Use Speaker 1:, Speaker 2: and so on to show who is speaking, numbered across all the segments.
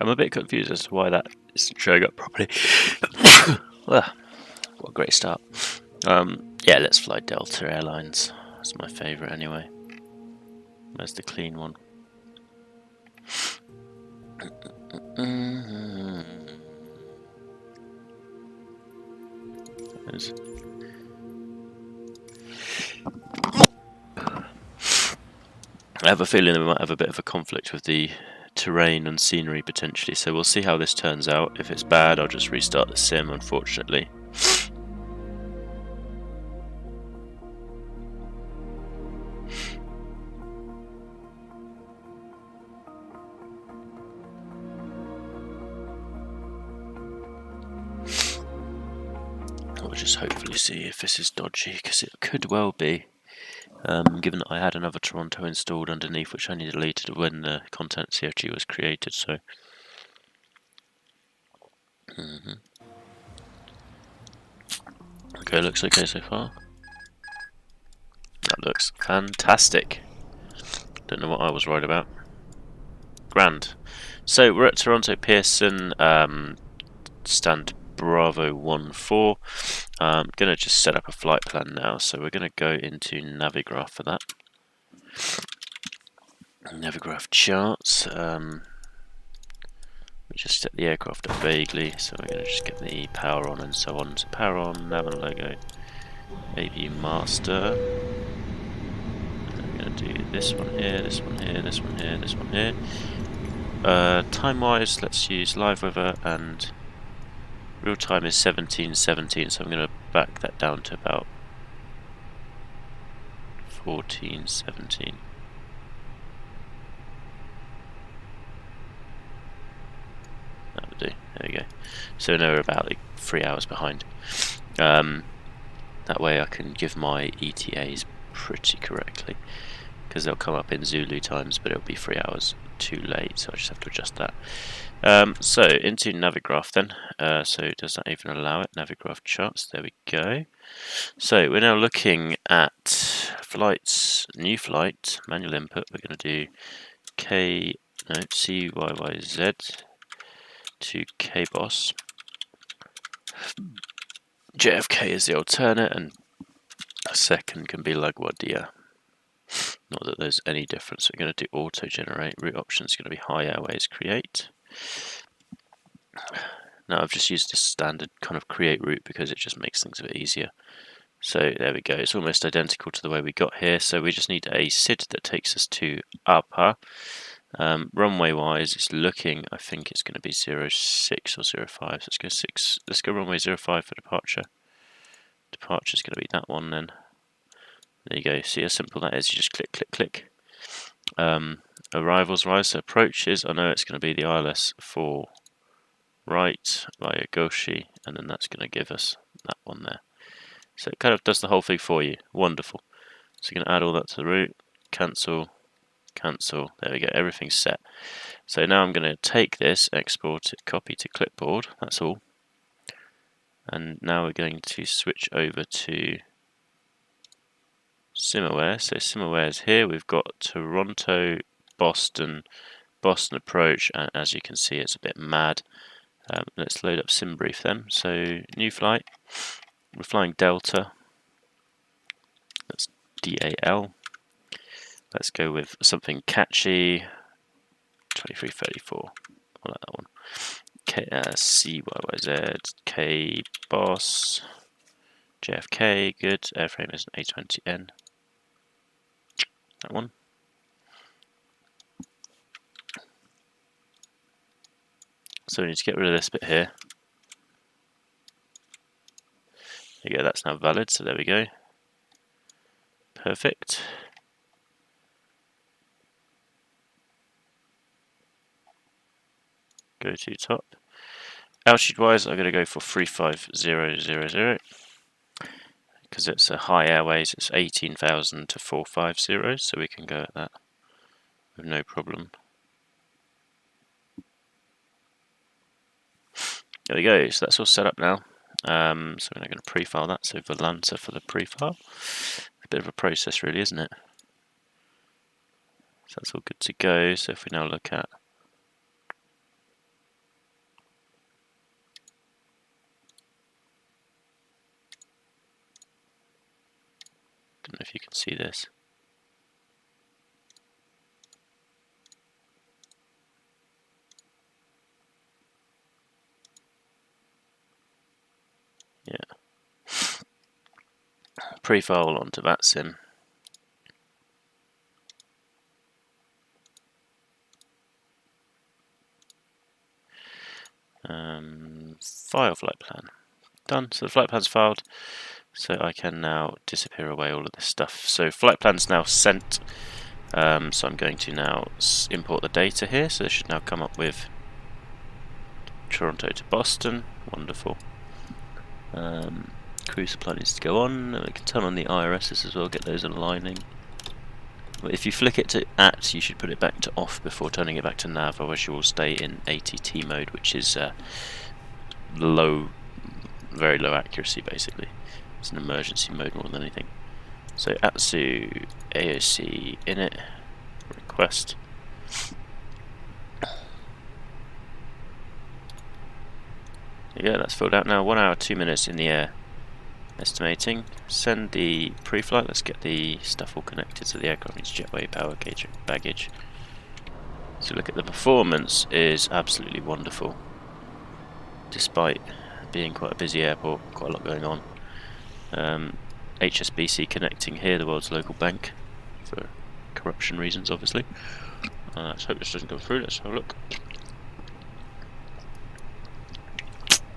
Speaker 1: I'm a bit confused as to why that isn't showing up properly. Well, what a great start. Yeah, let's fly Delta Airlines. That's my favourite anyway. Where's the clean one? I have a feeling that we might have a bit of a conflict with the terrain and scenery potentially, so we'll see how this turns out. If it's bad, I'll just restart the sim, unfortunately. We'll just hopefully see if this is dodgy, because it could well be. Given that I had another Toronto installed underneath, which I only deleted when the content CFG was created, so... Okay, looks okay so far. That looks fantastic. Don't know what I was right about. Grand. So we're at Toronto Pearson, stand Bravo 14. I'm going to just set up a flight plan now, so we're going to go into Navigraph for that. Navigraph charts. We just set the aircraft up vaguely, so we're going to just get the power on and so on. So power on, nav and logo, AB master. I'm going to do this one here, this one here, this one here, this one here. Time-wise, let's use live weather, and real time is 17:17, so I'm going to back that down to about 14:17. That would do. There we go. So now we're about like 3 hours behind. That way I can give my ETAs pretty correctly, because they'll come up in Zulu times, but it'll be 3 hours too late, so I just have to adjust that. So into Navigraph then. So does that even allow it? Navigraph charts, there we go. So we're now looking at flights, new flight, manual input. We're going to do CYYZ to KBOS. JFK is the alternate, and a second can be LaGuardia. Not that there's any difference. We're going to do auto generate. Route option is going to be high airways create. Now I've just used this standard kind of create route because it just makes things a bit easier. So there we go. It's almost identical to the way we got here. So we just need a SID that takes us to APA. Runway wise, it's looking, I think it's going to be 06 or 05. So let's go 6. Let's go runway 05 for departure. Departure is going to be that one then. There you go. See how simple that is. You just click, click, click. Arrivals rise. So approaches. I know it's going to be the ILS 4 right via Goshi, and then that's going to give us that one there. So it kind of does the whole thing for you. Wonderful. So you're going to add all that to the route. Cancel. Cancel. There we go. Everything's set. So now I'm going to take this, export it, copy to clipboard. That's all. And now we're going to switch over to SimAware. So SimAware is here. We've got Toronto, Boston, Boston approach, and as you can see, it's a bit mad. Let's load up SimBrief then. So new flight. We're flying Delta. That's DAL. Let's go with something catchy. 2334. I like that one. CYYZ, KBOS, JFK, good. Airframe is an A320N. That one. So we need to get rid of this bit here. There you go, that's now valid, so there we go. Perfect. Go to top. Altitude wise, I'm going to go for 35000 because it's a high airways. It's 18,000 to 450, so we can go at that with no problem. There we go. So that's all set up now. So we're now going to pre-file that. So Volanta for the pre-file. A bit of a process, really, isn't it? So that's all good to go. So if we now look at know if you can see this. Yeah. Prefile onto VATSIM. File flight plan. Done. So the flight plan's filed. So I can now disappear away all of this stuff. So flight plan's now sent. So I'm going to now import the data here. So this should now come up with Toronto to Boston. Wonderful. Crew supply needs to go on. And we can turn on the IRSs as well, get those aligning. But if you flick it to at, you should put it back to off before turning it back to nav, otherwise you will stay in ATT mode, which is low, very low accuracy basically. It's an emergency mode more than anything. So ATSU AOC init request. There you go, that's filled out now. 1 hour 2 minutes in the air. Estimating. Send the pre-flight. Let's get the stuff all connected. So the aircraft needs jetway, power, cage, baggage. So look at the performance is absolutely wonderful. Despite being quite a busy airport, quite a lot going on. HSBC connecting here, the world's local bank, for corruption reasons, obviously. Let's hope this doesn't go through. Let's have a look.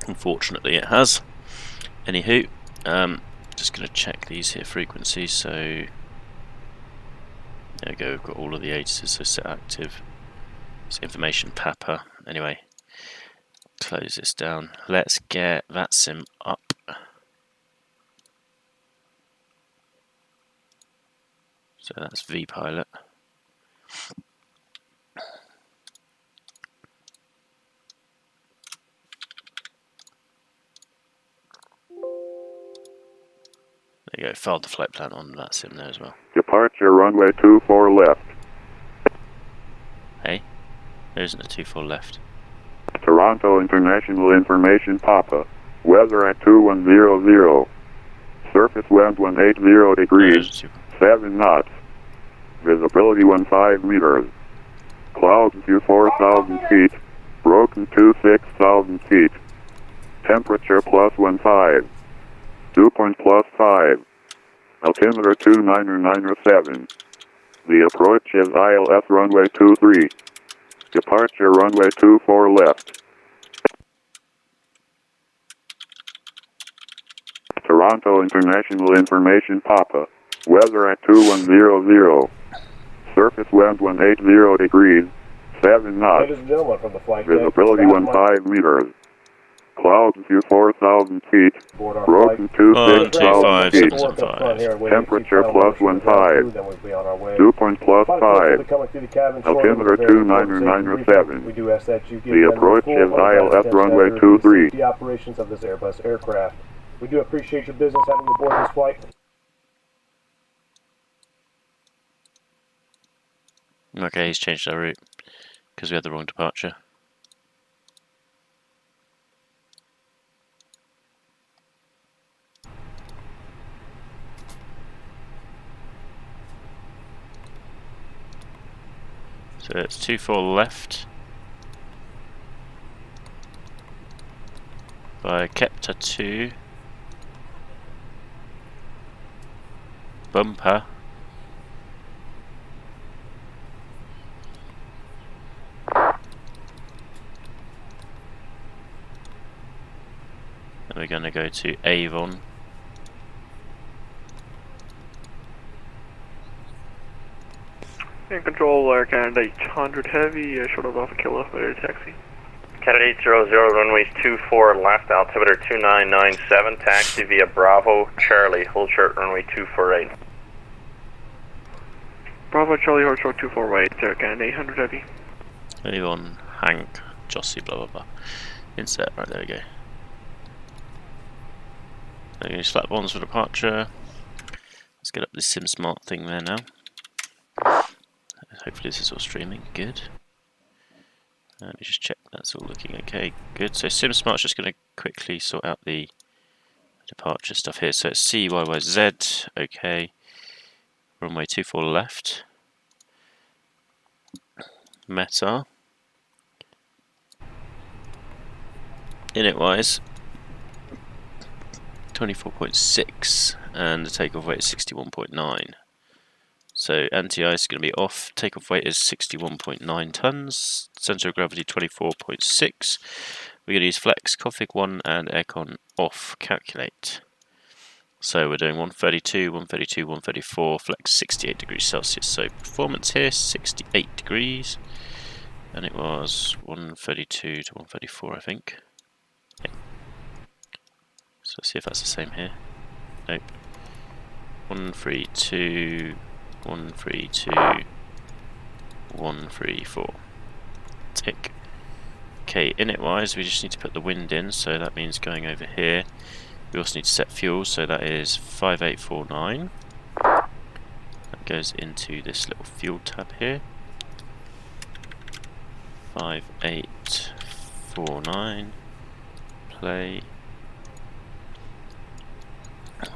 Speaker 1: Unfortunately, it has. Anywho, just going to check these here frequencies. So there we go. We've got all of the ATSs so set active. It's information Papa. Anyway, close this down. Let's get VATSIM up. So that's vPilot. There you go, filed the flight plan on VATSIM there as well.
Speaker 2: Departure runway 24 left.
Speaker 1: Hey, there isn't a 24 left.
Speaker 2: Toronto International Information Papa. Weather at 2100. Surface wind 180 degrees. 7 knots. Visibility 15 meters. Clouds to 4,000 feet. Broken to 6,000 feet. Temperature plus 15. Dew point plus 5. Altimeter 2997. The approach is ILS runway 23. Departure runway 24 left. Toronto International Information Papa. Weather at 2100. Surface wind 180 degrees. 7 knots.
Speaker 3: Ladies and gentlemen, from the flight
Speaker 2: Visibility 15 meters. Clouds to 4,000 feet. Broken to 6,000 feet. Temperature plus 15. Dew point plus 5. Altimeter 2997. The approach is ILS runway 23.
Speaker 3: The operations of this Airbus aircraft. We do appreciate your business having you aboard this flight.
Speaker 1: Okay, he's changed our route because we had the wrong departure. So it's 24 left by Kepta 2 bumper. And we're going to go to Avon.
Speaker 4: In control, Air Canada 800 Heavy, short of Alpha Kilo, ready to taxi.
Speaker 5: Canada 800, runways 24 left, altimeter 2997, taxi via Bravo, Charlie, hold short runway 248.
Speaker 4: Bravo, Charlie, hold short 248, Air Canada 800 Heavy.
Speaker 1: Avon, Hank, Jossie, blah blah blah. Insert, right, there we go. There you go, slap bonds for departure. Let's get up this SimSmart thing there now. Hopefully this is all streaming, good. Let me just check that's all looking okay, good. So SimSmart's just going to quickly sort out the departure stuff here. So it's CYYZ, okay. runway 24 left. METAR. Init wise, 24.6, and the takeoff weight is 61.9. So anti-ice is going to be off. Takeoff weight is 61.9 tons. Center of gravity 24.6. We're going to use flex, config 1, and aircon off. Calculate. So we're doing 132, 132, 134, flex 68 degrees Celsius. So performance here 68 degrees, and it was 132 to 134, I think. Okay. So let's see if that's the same here. Nope. 132, 132, 134. Tick. Okay, init wise, we just need to put the wind in, so that means going over here. We also need to set fuel, so that is 5849. That goes into this little fuel tab here. 5849. Play.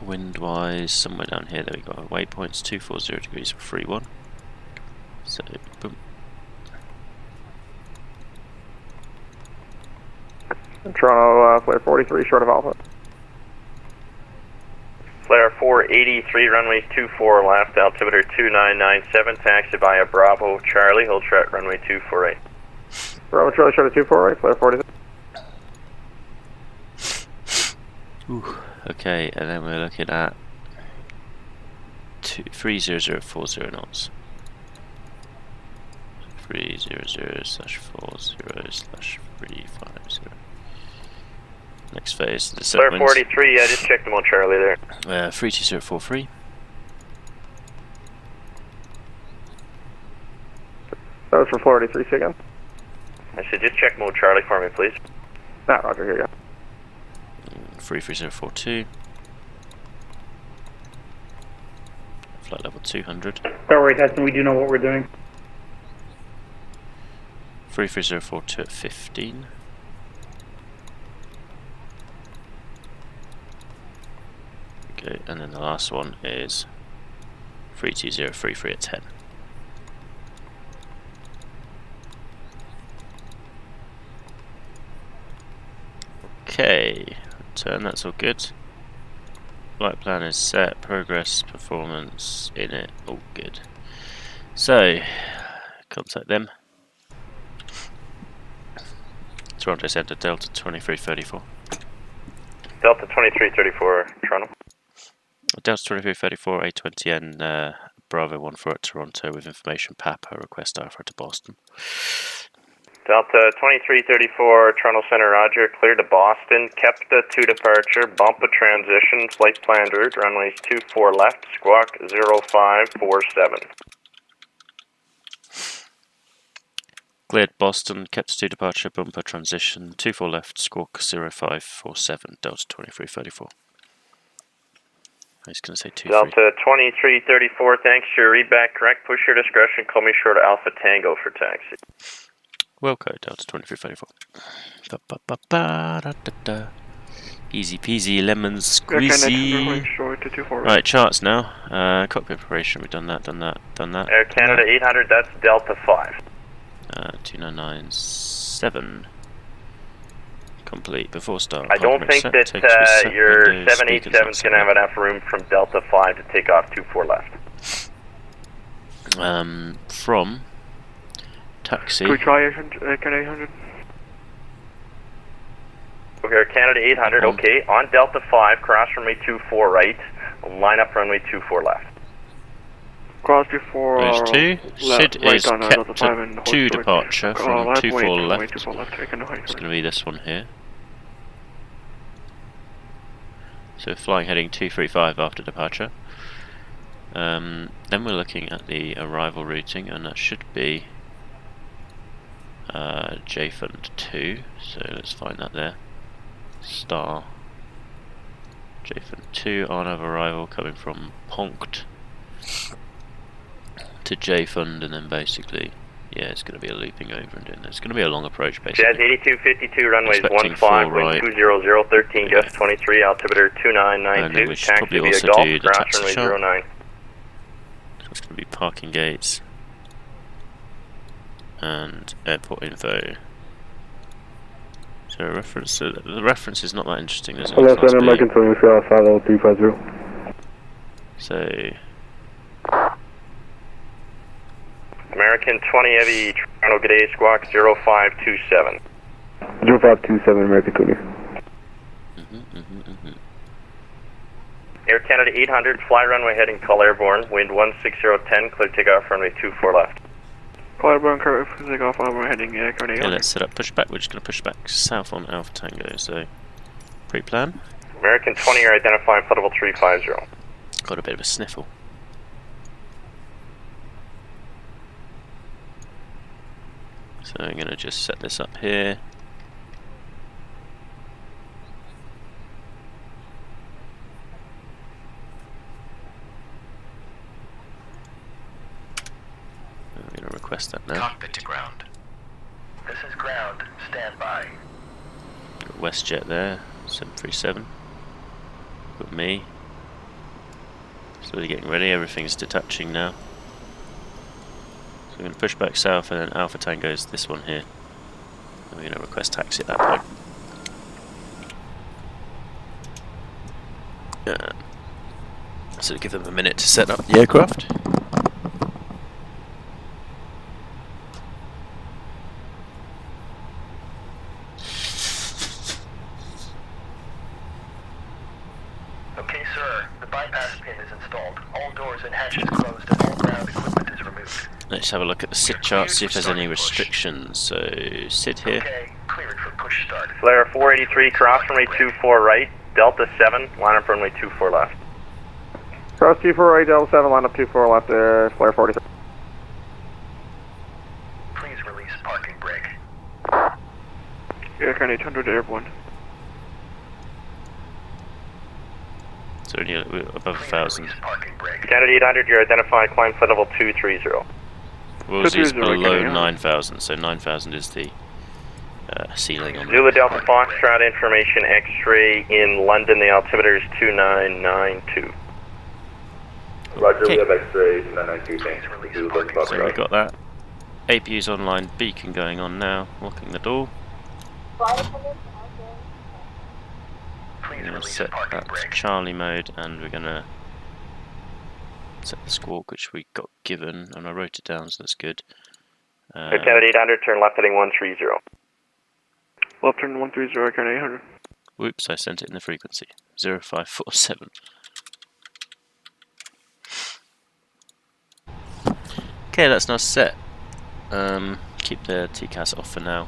Speaker 1: Wind wise, somewhere down here, there we go. Waypoints 240 degrees for 31. So, boom.
Speaker 4: Toronto, Flare 43, short of Alpha.
Speaker 5: Flare 483, runway 24 left, altimeter 2997, taxi via Bravo Charlie, hold short runway 248.
Speaker 4: Bravo Charlie, short of 248, Flare 43.
Speaker 1: Ooh, okay, and then we're looking at 30040 knots. 300/40/350. Next phase, the
Speaker 5: Flare 43, I just checked them on Charlie there.
Speaker 1: 32043.
Speaker 4: That was for Florida 3 again.
Speaker 5: I said just check mode Charlie for me, please.
Speaker 4: Nah, roger, here you go.
Speaker 1: 33042. Flight level 200.
Speaker 6: Don't worry, Testing, we do know what we're doing.
Speaker 1: 33042 at 15. Okay, and then the last one is 32033 at 10. Okay, turn, that's all good. Flight plan is set, progress, performance, in it, all good. So, contact them. Toronto Centre, Delta 2334.
Speaker 5: Delta 2334, Toronto.
Speaker 1: Delta 2334, A320 Bravo 14 at Toronto with information Papa, request Alpha to Boston.
Speaker 5: Delta 2334, Toronto Centre, roger, clear to Boston, kept to departure, bump a transition, flight planned route, runways 24 left, squawk 0547.
Speaker 1: Cleared Boston, kept to departure, bumper transition, 24 left, squawk 0547, Delta 2334. I was going to say 23.
Speaker 5: Delta 2334, thanks, your readback correct, push your discretion, call me short of Alpha Tango for taxi.
Speaker 1: Wilco, Delta 2334. Easy peasy, lemon squeezy. Right, charts now. Cockpit preparation, we've done that.
Speaker 5: Air Canada 800, that's Delta 5.
Speaker 1: 2997. Complete before start.
Speaker 5: I don't think that your 787 is going to have enough room from Delta 5 to take off 24 left.
Speaker 1: From taxi.
Speaker 4: Can we try Canada 800?
Speaker 5: Okay, Canada 800, okay. On Delta 5, cross runway 24 right, line up runway 24 left.
Speaker 4: Cross 24
Speaker 1: Those two. Sid
Speaker 4: right
Speaker 1: is
Speaker 4: on
Speaker 1: kept to departure from 24 left.
Speaker 4: It's
Speaker 1: It's going to be this one here. So we're flying heading 235 after departure. Then we're looking at the arrival routing, and that should be JFund 2. So let's find that there. Star JFund 2 on of arrival coming from Ponct to JFund, and then basically, yeah, it's going to be a looping over and doing that. It's going to be a long approach basically.
Speaker 5: Jazz 8252, runways 15, wind
Speaker 1: right.
Speaker 5: 200, 13,
Speaker 1: Yeah.
Speaker 5: gust 23, altimeter 2992,
Speaker 1: and then we should
Speaker 5: taxi
Speaker 1: probably
Speaker 5: via
Speaker 1: also
Speaker 5: Gulf,
Speaker 1: do the
Speaker 5: cross
Speaker 1: taxi
Speaker 5: runway
Speaker 1: chart.
Speaker 5: 09.
Speaker 1: parking gates, and airport info. So reference. So the reference is not that interesting. There's
Speaker 7: Hello, Center American 50350.
Speaker 1: So
Speaker 5: American 20 Heavy, Toronto, good day, squawk 0527.
Speaker 7: 0527, American 20.
Speaker 5: Air Canada 800, fly runway heading call airborne, wind 16010, clear takeoff runway 24 left.
Speaker 4: Call airborne, clear takeoff, runway heading Canada 800.
Speaker 1: okay, let's set up pushback. We're just going to push back south on Alpha Tango. So pre-plan.
Speaker 5: American 20, you're identifying flight level 350.
Speaker 1: Got a bit of a sniffle. So I'm going to just set this up here. I'm going to request that now.
Speaker 8: Cockpit to ground. This is ground. Stand by.
Speaker 1: Got WestJet there, 737. Got me. Slowly getting ready, everything's detaching now. So we're going to push back south, and then Alpha Tango is this one here. And we're going to request taxi at that point. So give them a minute to set up the aircraft.
Speaker 8: Okay, sir. The bypass pin is installed. All doors and hatches closed, and all ground equipment is removed.
Speaker 1: Let's have a look at the SID chart, see if there's any restrictions. So SID here.
Speaker 8: Okay, cleared for push start.
Speaker 5: Flare 483, cross runway 24 right, Delta 7, line up runway 24 left.
Speaker 4: Cross 24 right, Delta 7, line up 24 left, flare 43.
Speaker 8: Please release parking brake.
Speaker 4: Air Canada 800 airborne.
Speaker 1: So only above 1,000.
Speaker 5: Canada 800, you're identified, climb flight level 230.
Speaker 1: Woolsey's below 9,000, so 9,000 is the ceiling on
Speaker 5: Zulu Delta Foxtrot information X-ray in London, the altimeter is 2992.
Speaker 2: Roger, we have X-ray 992, thanks.
Speaker 1: So we've got that. APU's online, beacon going on now, locking the door. We're going to set that to Charlie mode, and we're going to set the squawk, which we got given, and I wrote it down, so that's good.
Speaker 5: Canada 800, turn left heading 130.
Speaker 4: Left turn 130, Canada 800.
Speaker 1: Whoops, I sent it in the frequency. 0547. Okay, that's now set. Keep the TCAS off for now.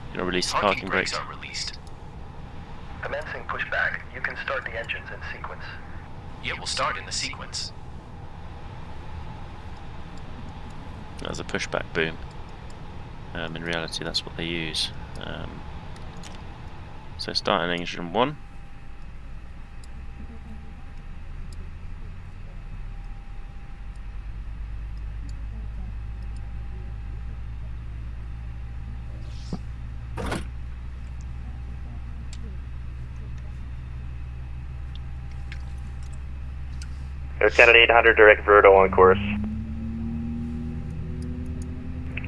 Speaker 1: Going to release the parking brakes.
Speaker 8: Are released. Commencing pushback. You can start the engines in sequence. It will start in the sequence.
Speaker 1: That was a pushback boom. In reality, that's what they use. So starting engine 1.
Speaker 5: Air Canada 800, direct Verdo on course.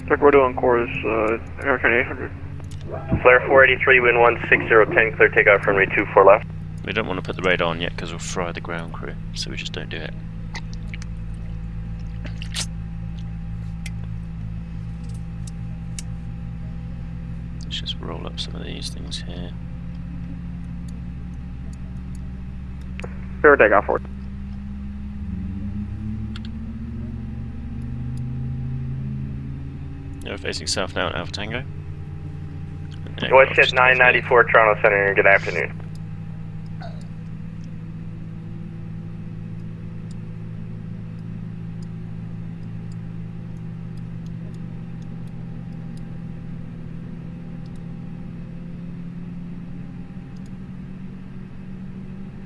Speaker 4: Direct Verdo on course, Air Canada 800.
Speaker 5: Flare 483, wind 16010, clear takeoff runway 24 left.
Speaker 1: We don't want to put the radar on yet because we'll fry the ground crew, so we just don't do it. Let's just roll up some of these things here.
Speaker 4: Fair takeoff forward.
Speaker 1: We're facing south now at Alpha Tango.
Speaker 5: WestJet 994, Toronto Center, good afternoon.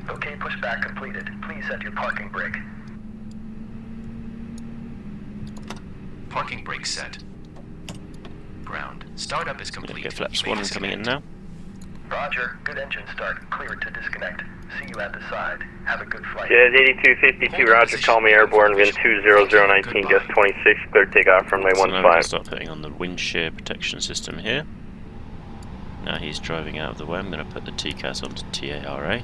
Speaker 8: Okay, pushback completed. Please set your parking brake. Parking brake set. Ground. Startup is complete.
Speaker 1: Get flaps 1 coming in now.
Speaker 8: Roger. Good engine start. Cleared to disconnect. See you at the side. Have a good flight.
Speaker 5: Jazz 8252, roger, call me airborne, wind 20019, gust 26, clear takeoff, runway
Speaker 1: So now we can
Speaker 5: 15.
Speaker 1: start putting on the wind shear protection system here. Now he's driving out of the way, I'm going to put the TCAS onto TARA.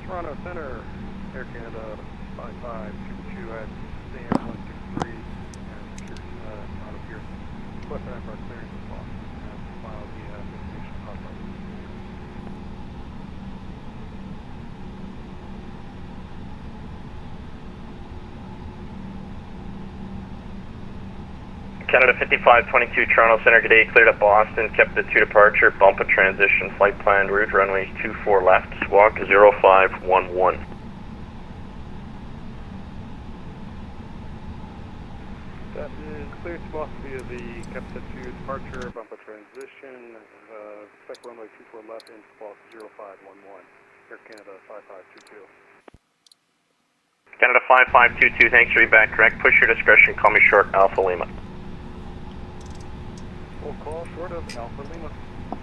Speaker 4: Toronto Center, Air Canada 5522 at SAM 163, and out of here. Request that for our clearance as well. And file the information hotline.
Speaker 5: Canada 5522, Toronto Center, good day, cleared at Boston, kept the 2 departure, bump a transition, flight planned route, runway 24 left, squawk 0511.
Speaker 4: That is cleared to Boston via the Captain 2 departure, bump a transition, expect runway 24 left, in squawk 0511, Air Canada 5522.
Speaker 5: Canada 5522, thanks for your back correct, push your discretion, call me short, Alpha Lima.
Speaker 4: Full call short of Alpha Lima,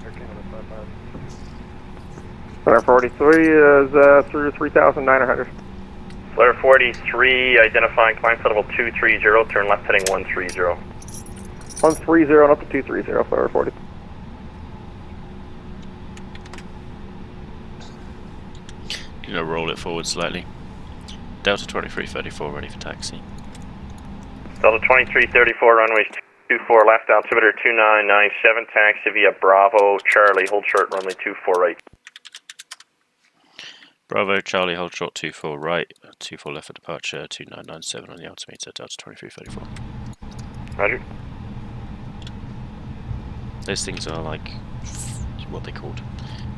Speaker 4: Air Canada 5522.
Speaker 6: Center 43 is through 3,900.
Speaker 5: Flare 43, identifying climb to level 230, turn left heading 130.
Speaker 6: 130 and up to 230, Flare 40.
Speaker 1: You know, roll it forward slightly. Delta 2334 ready for taxi.
Speaker 5: Delta 2334, runways 24 left, altimeter 2997, taxi via Bravo, Charlie, hold short, runway 24 right.
Speaker 1: Bravo, Charlie, hold short 24 right, 24 left for departure, 2997 on the altimeter, Delta 2334.
Speaker 5: Roger.
Speaker 1: Those things are like, what they called,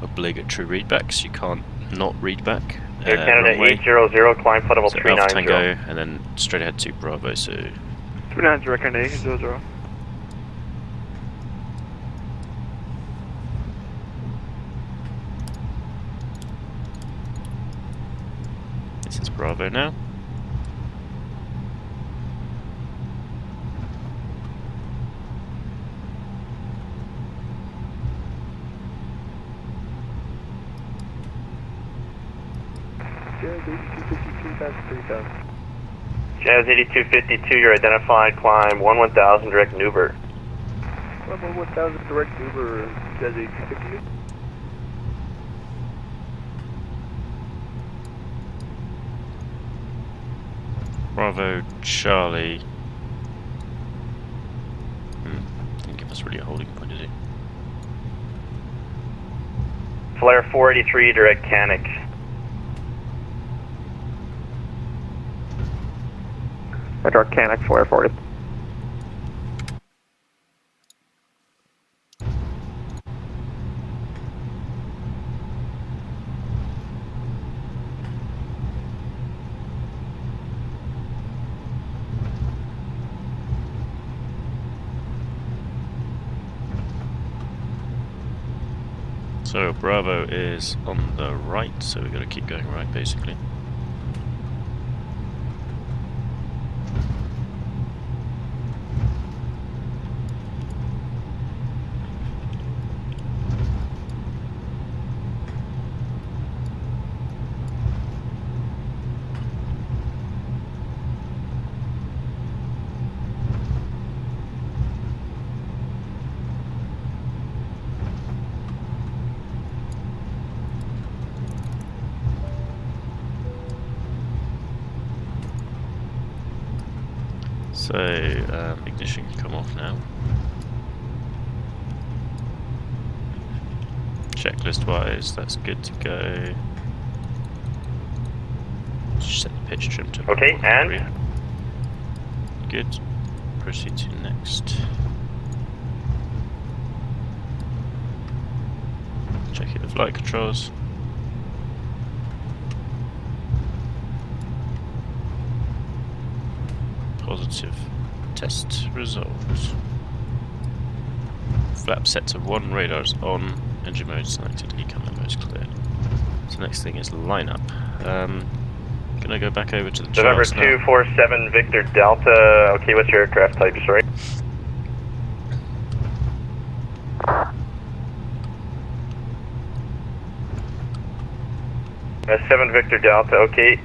Speaker 1: obligatory readbacks. You can't not read back.
Speaker 5: Air Canada
Speaker 1: runway.
Speaker 5: 800, climb flight level
Speaker 1: So Alpha
Speaker 5: 390.
Speaker 1: Tango, and then straight ahead to Bravo, so
Speaker 4: 390, Canada 800.
Speaker 1: this is Bravo now.
Speaker 5: Jazz 8252, you're identified, climb 1000 direct Newbert.
Speaker 4: Level 1000 direct Uber, Jazz 8252.
Speaker 1: Bravo, Charlie. Didn't give us really a holding point, did he?
Speaker 5: Flare 483, direct Canic.
Speaker 6: Dark Canic, Flare 40.
Speaker 1: So Bravo is on the right, so we've got to keep going right basically. So, ignition can come off now. Checklist wise, that's good to go. Just set the pitch trim to
Speaker 5: Okay, and?
Speaker 1: 1.3. Good. Proceed to next. Checking the flight controls. Positive test results. Flap set to 1, radars on, engine mode selected, ecam mode is clear. So next thing is lineup. Gonna go back over to the
Speaker 5: November
Speaker 1: charts now.
Speaker 5: 247, Victor Delta. Okay, what's your aircraft type, sorry? 7 Victor Delta, okay.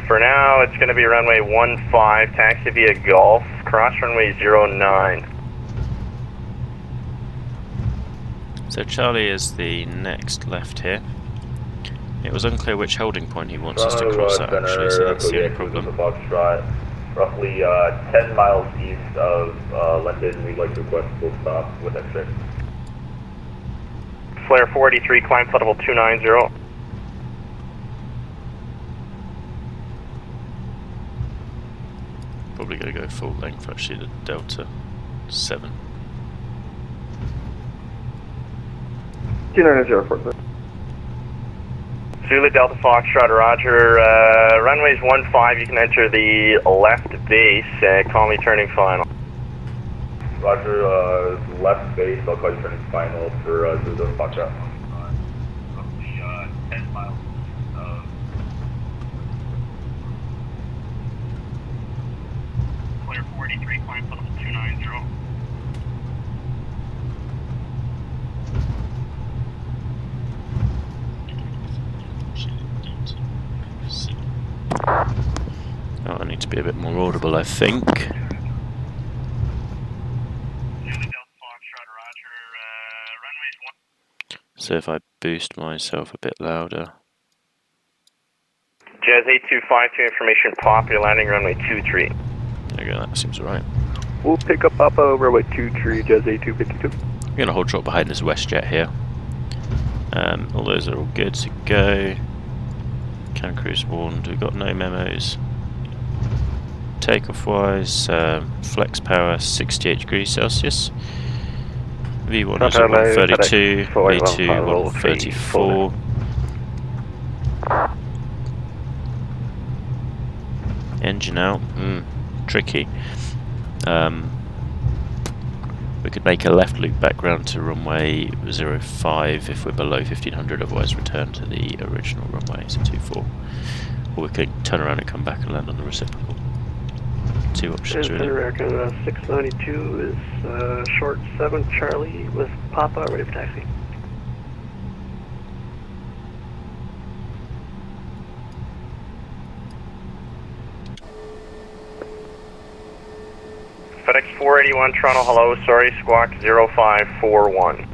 Speaker 5: For now, it's going to be runway 15, taxi via Golf, cross runway 09.
Speaker 1: So Charlie is the next left here. It was unclear which holding point he wants us to cross at actually, so that's the only problem.
Speaker 2: Roughly 10 miles east of London, we'd like to request a full stop with exit.
Speaker 5: Flare 483, climb flight level 290.
Speaker 1: Probably going to go full length actually to Delta 7.
Speaker 6: 290
Speaker 5: Zulu Delta Foxtrot, roger. Runways 15, you can enter the left base. Call me turning final.
Speaker 2: Roger, left base, I'll call you turning final for Zulu Foxtrot. Roughly 10 miles east of...
Speaker 5: Flare 483, climb flight level 290.
Speaker 1: Oh, I need to be a bit more audible, I think. So if I boost myself a bit louder.
Speaker 5: Jazz 8252, information pop, you're landing runway 23.
Speaker 1: There we go, that seems alright.
Speaker 6: We'll pick up Papa over with 23, Jazz 8252.
Speaker 1: I'm going to hold short behind this WestJet here. All those are all good to go. Can cruise warned, we've got no memos. Takeoff wise, flex power 68 degrees Celsius. V1 is at 132, V2 134. Engine out, tricky. We could make a left loop back round to runway 05 if we're below 1500, otherwise return to the original runway, so 24. Or we could turn around and come back and land on the reciprocal. Two options really.
Speaker 6: American 692 is short 7 Charlie with Papa ready for taxi.
Speaker 5: FedEx 481 Toronto, hello, sorry, squawk 0541.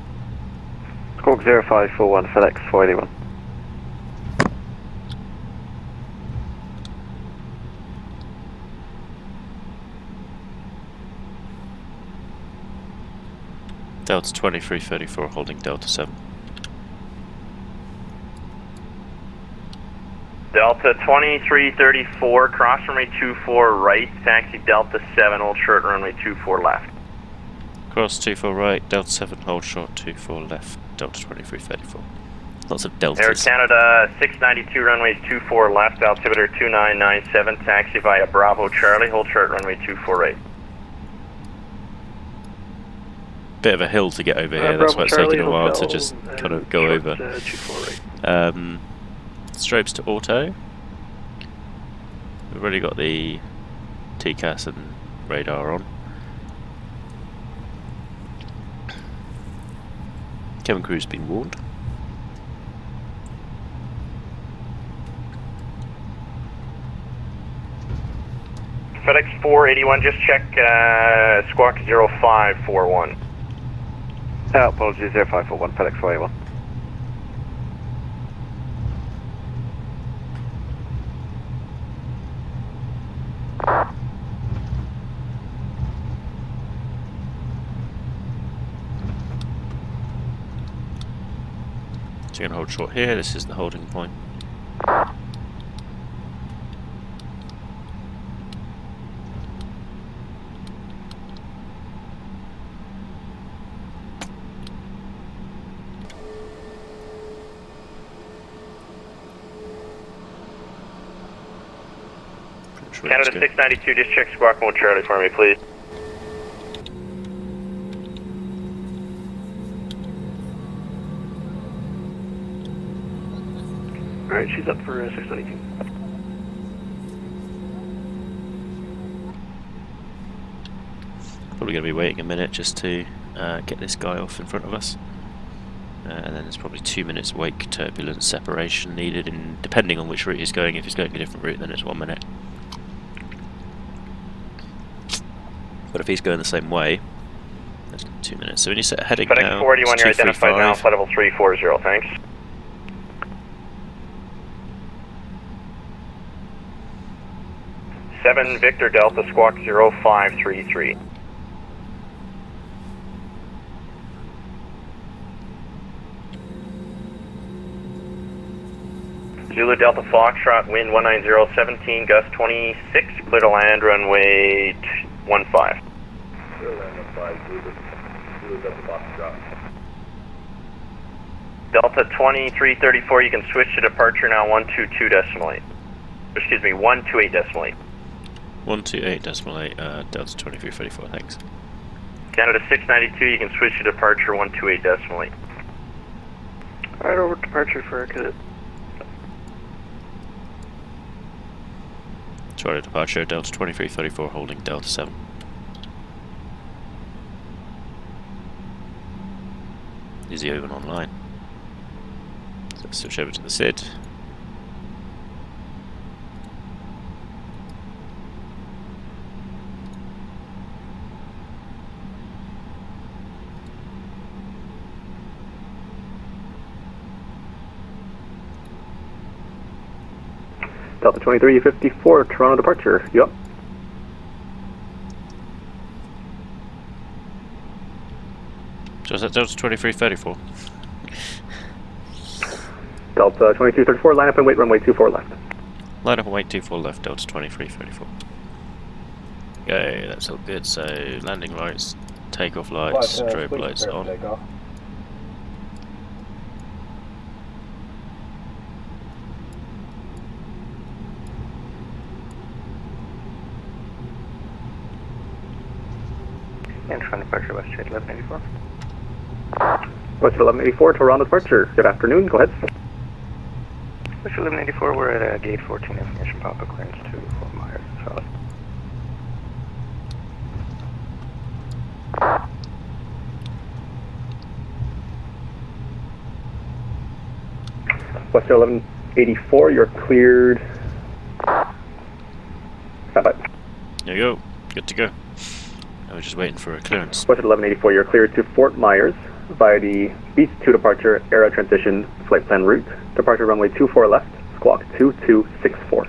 Speaker 6: Squawk 0541, FedEx 481.
Speaker 1: Delta 2334 holding Delta 7.
Speaker 5: Delta 2334, cross runway 24 right, taxi Delta 7, hold short runway 24 left.
Speaker 1: Cross 24 right, Delta 7 hold short 24 left, Delta 2334. Lots of deltas.
Speaker 5: Air Canada 692 runways 24 left, altimeter 2997, taxi via Bravo Charlie, hold short runway 24 right.
Speaker 1: Bit of a hill to get over here, that's why it's taking a while to just kind of go over. Strobes to auto. We've already got the TCAS and radar on. Cabin crew's been warned.
Speaker 5: FedEx 481, just check squawk 0541.
Speaker 6: Apologies, 0541, FedEx 481.
Speaker 1: So you're going to hold short here, this is the holding point.
Speaker 5: Canada 692, just check squawk mode Charlie for me, please.
Speaker 6: Alright, she's up for 692.
Speaker 1: Probably going to be waiting a minute just to get this guy off in front of us. and then there's probably 2 minutes wake turbulence separation needed, depending on which route he's going. If he's going a different route, then it's 1 minute. But if he's going the same way, that's 2 minutes. So when you set heading
Speaker 5: FedEx
Speaker 1: now,
Speaker 5: 41,
Speaker 1: it's
Speaker 5: you're identified now,
Speaker 1: 235.
Speaker 5: flight level 340, thanks. Seven Victor Delta Squawk 0533. Zulu Delta Foxtrot, wind 19017, gust 26, clear to land, runway 15.
Speaker 2: Clear land on 5, Zulu Delta Foxtrot.
Speaker 5: Delta 2334, you can switch to departure now 122.8. Excuse me, 128.8.
Speaker 1: 128.8, Delta 2334, thanks.
Speaker 5: Canada 692, you can switch to departure 128.8.
Speaker 6: Alright, over departure for cadet.
Speaker 1: Charlie departure, Delta 2334, holding Delta 7. Is he even online? So let's switch over to the SID.
Speaker 7: Delta 2354, Toronto departure. Yup.
Speaker 1: So is that Delta 2334?
Speaker 7: Delta 2334, line up and wait, runway 24 left.
Speaker 1: Line up and wait 24 left, Delta 2334. Okay, that's all good. So landing lights, takeoff lights, strobe
Speaker 3: please
Speaker 1: lights
Speaker 3: prepare for
Speaker 1: on.
Speaker 3: takeoff.
Speaker 5: And trying departure West Street 1184.
Speaker 7: West 1184, Toronto departure. Good afternoon, go ahead.
Speaker 5: West 1184, we're at gate 14, information Papa clearance to Fort Myers, solid.
Speaker 7: West 1184, you're cleared. Stand by.
Speaker 1: There you go, good to go. I was just waiting for a clearance.
Speaker 7: West 1184, you're cleared to Fort Myers via the Beast 2 departure, era transition, flight plan route. Departure runway 24 left, squawk 2264.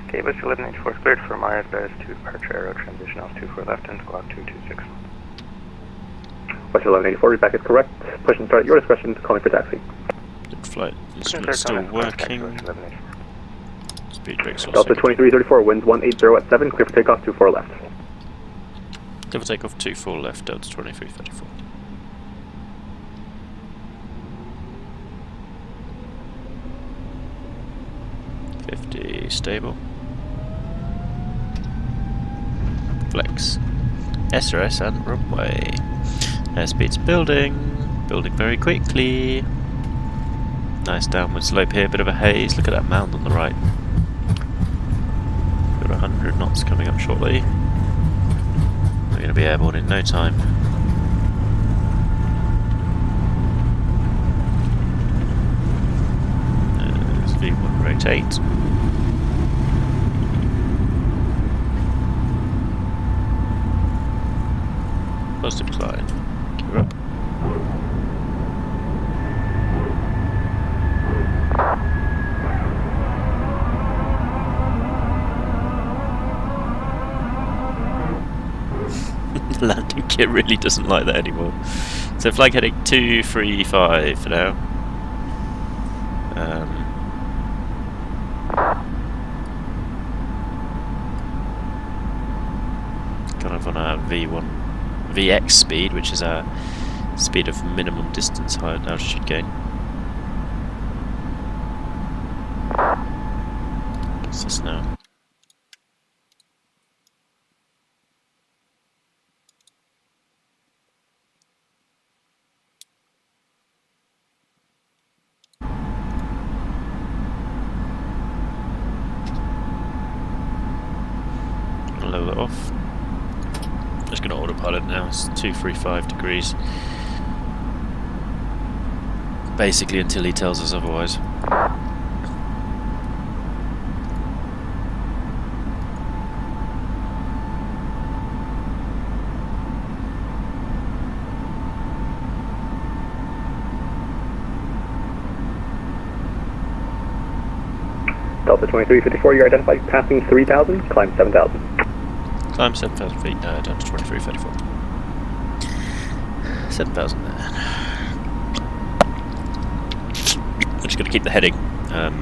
Speaker 5: Okay, West 1184 cleared for Myers, guys, to departure, aero transition off 24 left and squawk 226.
Speaker 7: West 1184, read back is correct. Push and start at your discretion, calling for taxi.
Speaker 1: The flight instrument's still working. Speed brakes also.
Speaker 7: Delta 2334, winds 180 at 7, clear for takeoff 24 left.
Speaker 1: Clear for takeoff 24 left, Delta 2334. Stable. Flex. SRS and runway. Airspeed's building very quickly. Nice downward slope here, bit of a haze. Look at that mound on the right. Got 100 knots coming up shortly. We're going to be airborne in no time. There's V1 rotate. Positive climb. Keep her up. The landing kit really doesn't like that anymore. So flag heading 235 for now. Kind of on a VX speed, which is our speed of minimum distance high altitude gain. What's this now? Lower it off. Just just going to autopilot now. It's 235 degrees. Basically until he tells us otherwise.
Speaker 7: Delta 2354, you're identified passing 3,000, climb 7,000.
Speaker 1: Climb 7,000 feet, down to 2334. 7,000 there. I'm just going to keep the heading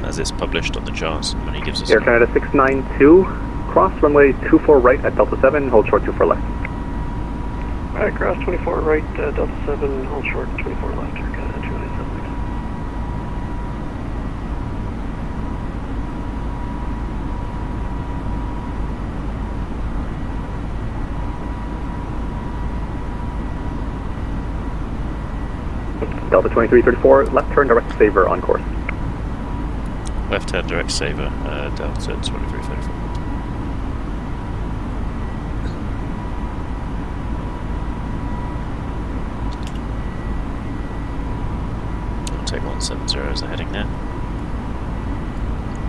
Speaker 1: as it's published on the charts when he gives us.
Speaker 7: Air Canada 692, cross runway 24 right at Delta 7, hold short 24 left.
Speaker 6: Alright, cross 24 right, Delta 7, hold short 24 left, Air Canada 297.
Speaker 7: Delta 2334, left turn direct saver on course.
Speaker 1: Left hand direct saver, Delta 2334. I'll take 170 as the heading now.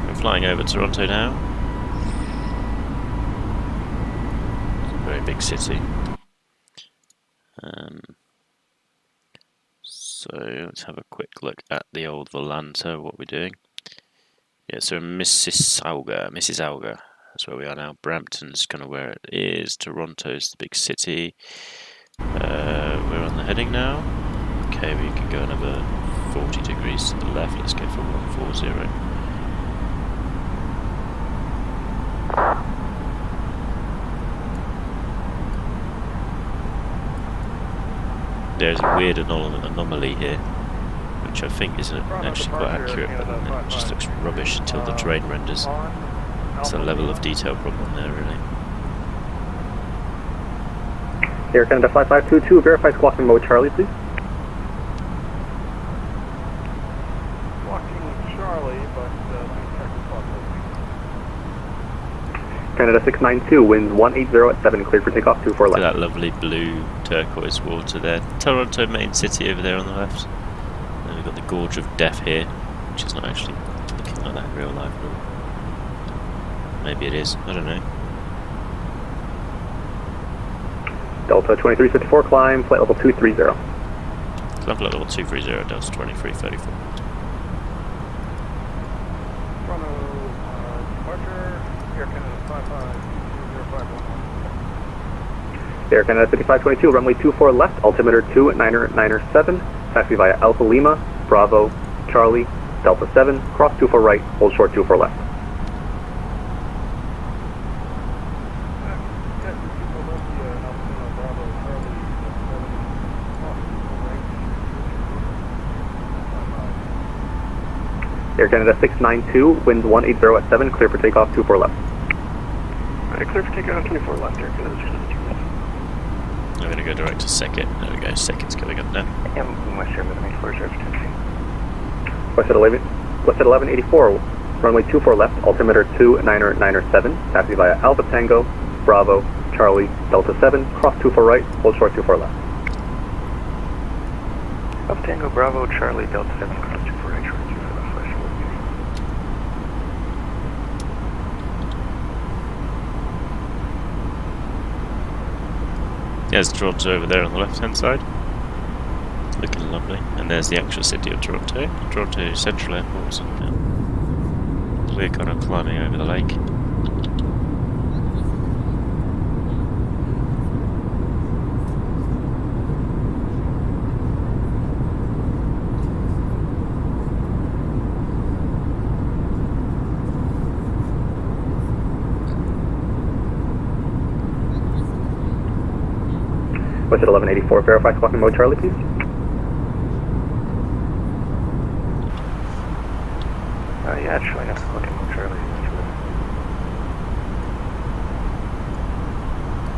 Speaker 1: We're flying over Toronto now. It's a very big city. So let's have a quick look at the old Volanta, what we're doing. Yeah, so Mississauga, that's where we are now. Brampton's kind of where it is. Toronto's the big city. We're on the heading now. Okay, we can go another 40 degrees to the left. Let's go for 140. There's a weird anomaly here, which I think isn't actually quite accurate, but it just looks rubbish until the terrain renders. It's a level of detail problem there, really.
Speaker 7: Air Canada 5522, verify squawking mode Charlie, please.
Speaker 4: Squawking Charlie, but let me check the squawk mode.
Speaker 7: Canada 692, winds 180 at 7, cleared for takeoff 24
Speaker 1: Look
Speaker 7: left.
Speaker 1: at that lovely blue turquoise water there. Toronto main city over there on the left. Then we've got the Gorge of Death here, which is not actually looking like that in real life at all. Maybe it is, I don't know.
Speaker 7: Delta 2354, climb, flight level 230.
Speaker 1: Climb flight level 230, Delta 2334.
Speaker 4: Toronto, departure, Air Canada 552051.
Speaker 7: Air Canada 5522, runway 24 left, altimeter 2997, taxi via Alpha Lima, Bravo, Charlie, Delta 7, cross 24 right, hold short 24 left. Air Canada 692, winds 180 at 7, clear for takeoff 24 left.
Speaker 6: Alright, clear for takeoff 24 left, Air Canada 692.
Speaker 1: I'm going to go direct to Second. There we go, Second's coming up now.
Speaker 6: West Air Minimum 40
Speaker 7: West at 1184, runway 24 left, altimeter 2997, taxi via Alpha Tango, Bravo, Charlie, Delta 7, cross 24 right, hold short 24 left.
Speaker 6: Alpha Tango, Bravo, Charlie, Delta 7, cross 24 right, short 24 left, flash over.
Speaker 1: There's Toronto over there on the left hand side. Looking lovely. And there's the actual city of Toronto. Toronto Central Airport or something. We're kind of climbing over the lake.
Speaker 7: West at 1184, verify squawking mode Charlie, please.
Speaker 6: Yeah, it's showing up squawking mode Charlie.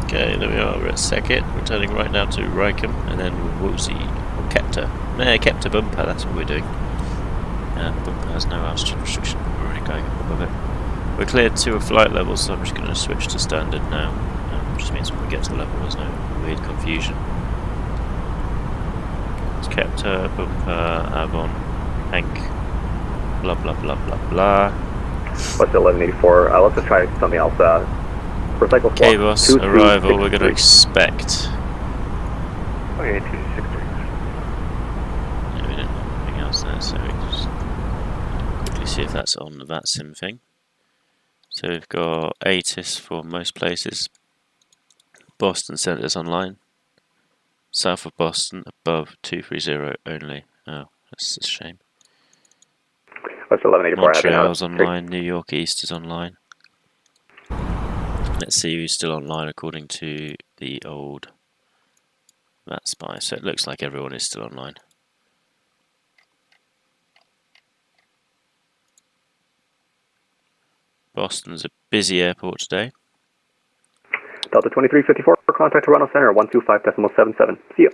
Speaker 1: Okay, there we are, we're at Second. We're turning right now to Rycombe, and then Woozy, or Kepta. Kepta bumper, that's what we're doing. Bumper has no altitude restriction, but we're already going up above it. We're cleared to a flight level, so I'm just going to switch to standard now. just means when we get to level there's no weird confusion. It's Kepler, Bumper, Avon, Hank, blah blah blah blah blah.
Speaker 7: What's 1184? Let's just try something else. Recycle swap.
Speaker 1: K-Boss, arrival, we're going to expect.
Speaker 7: Okay, 263.
Speaker 1: Yeah, we don't have anything else there, so we just quickly see if that's on the VATSIM thing. So we've got ATIS for most places. Boston Centre's online. South of Boston, above 230 only. Oh, that's a shame.
Speaker 7: What's 1184?
Speaker 1: Montreal's online, New York East is online. Let's see who's still online according to the old VATSPy. So it looks like everyone is still online. Boston's a busy airport today.
Speaker 7: Delta 2354, contact Toronto Center, 125.77. See ya.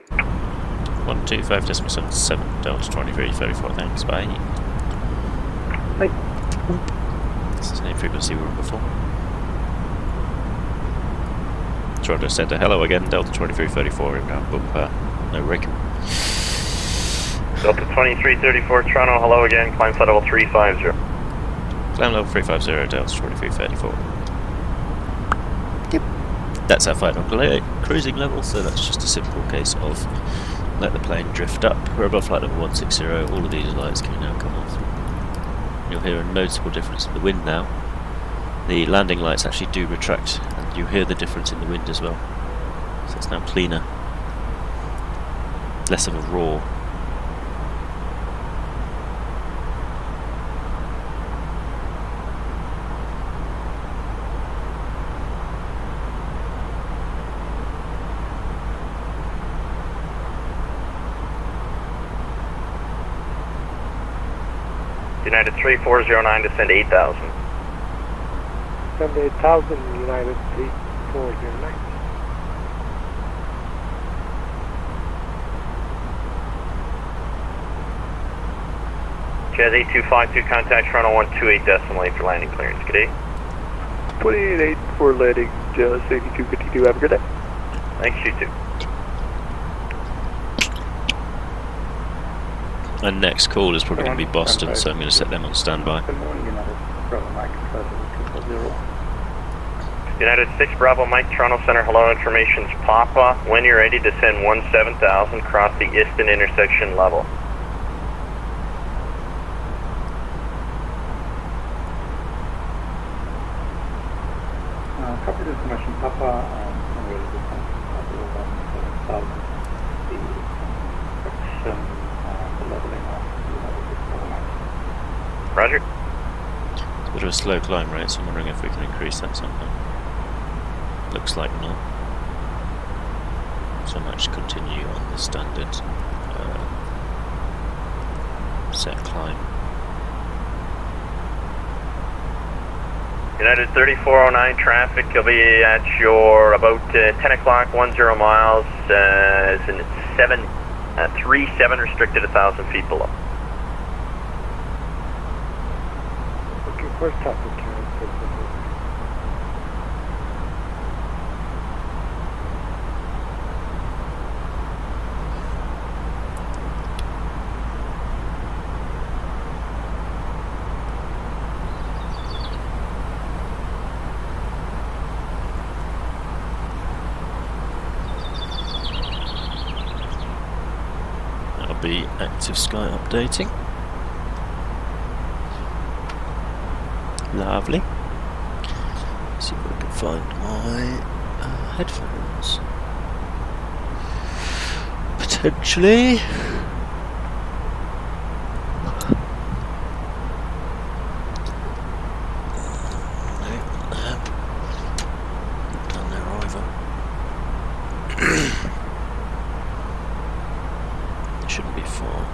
Speaker 1: 125.77, Delta 2334, thanks, bye.
Speaker 7: Bye.
Speaker 1: This is the same frequency we were before. Toronto Center, hello again, Delta 2334, inbound Bumper, no rig.
Speaker 5: Delta 2334, Toronto, hello again, climb flight level 350.
Speaker 1: Climb level 350, Delta 2334. Yep. That's our final cruising level, so that's just a simple case of let the plane drift up. We're above flight level 160, all of these lights can now come off. You'll hear a noticeable difference in the wind now. The landing lights actually do retract, and you hear the difference in the wind as well. So it's now cleaner. Less of a roar.
Speaker 5: United 3409, descend 8,000.
Speaker 4: Descend 8,000, United 3409.
Speaker 5: Jazz 8252, contact Toronto 128.8 for landing clearance. Good day.
Speaker 6: 28 for landing, Jazz 8252. Have a good day.
Speaker 5: Thanks, you too.
Speaker 1: And next call is probably going to be Boston, so I'm going to set them on standby.
Speaker 7: Good morning, United. Bravo Mike, 240.
Speaker 5: United 6 Bravo Mike, Toronto Center, hello, information's Papa. When you're ready, descend 17,000, cross the Easton intersection level.
Speaker 7: Covered information, Papa, I'm ready to descend 17,000. The section, the leveling off, United 6 Bravo Mike.
Speaker 5: Roger.
Speaker 1: It's a bit of a slow climb rate, so I'm wondering if we can increase that somehow. Looks like not. So I might just continue on the standard set climb.
Speaker 5: United 3409 traffic, you'll be at your about 10 o'clock, 10 miles, it's in 37 restricted 1,000 feet below.
Speaker 4: Okay, first topic, Karen.
Speaker 1: That'll be active sky updating. Lovely. Let's see if I can find my headphones. Potentially. No, done there either. Shouldn't be far.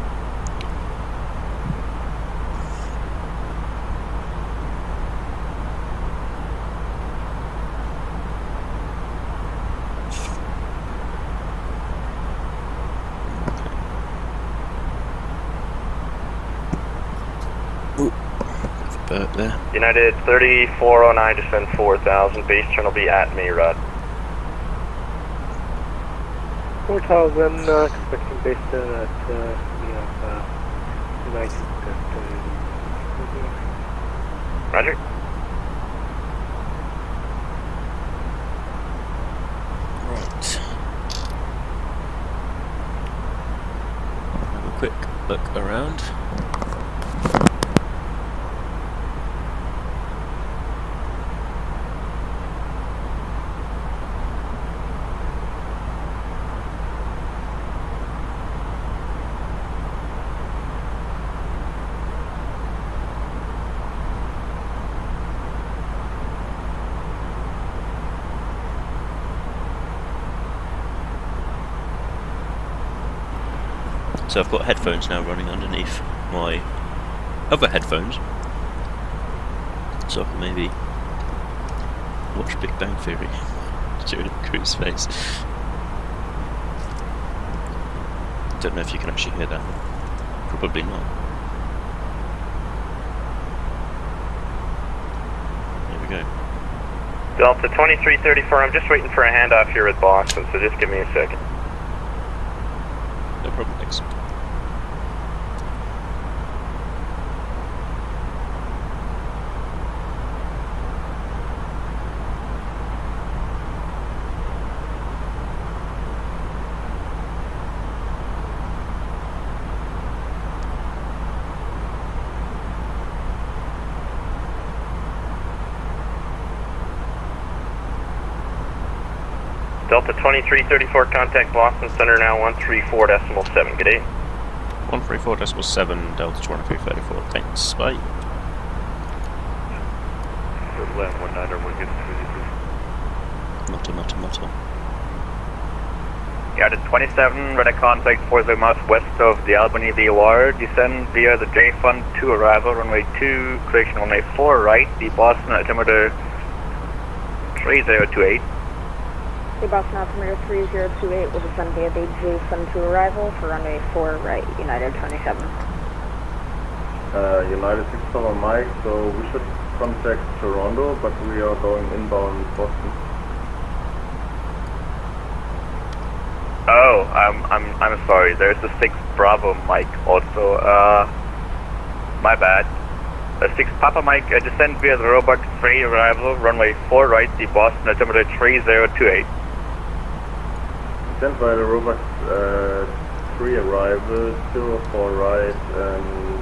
Speaker 1: Burp there.
Speaker 5: United 3409, descend 4,000, base turn will be at Mayrod.
Speaker 4: 4000, expecting base at we have United
Speaker 5: Roger.
Speaker 1: Right. Have a quick look around. So I've got headphones now running underneath my other headphones, so I can maybe watch Big Bang Theory during a cruise phase. Don't know if you can actually hear that. Probably not. There we go.
Speaker 5: Delta 2334, I'm just waiting for a handoff here at Boston, so just give me a second.
Speaker 1: No problem, thanks.
Speaker 5: Delta 2334, contact Boston Center now 134.7. Good day.
Speaker 1: 134.7, Delta 2334, thanks, bye.
Speaker 2: Land 19er, we'll get
Speaker 1: Motto.
Speaker 7: Yeah, the 27, radar contact for the southwest of the Albany VOR, descend via the J Fund 2 arrival, runway 2, correction, runway 4 right, the Boston altimeter 3028.
Speaker 9: The Boston altimeter 3028 will descend via the J Fund 2 arrival for runway 4 right, United 27.
Speaker 2: United 6 on Mike, so we should contact Toronto, but we are going inbound Boston.
Speaker 7: Oh, I'm sorry. There's a 6 Bravo Mike also. My bad. A 6 Papa Mike descend via the Roebuck 3 arrival, runway 4 right, the Boston altimeter 3028.
Speaker 2: Descend via the Roebuck 3 arrival, 04 right,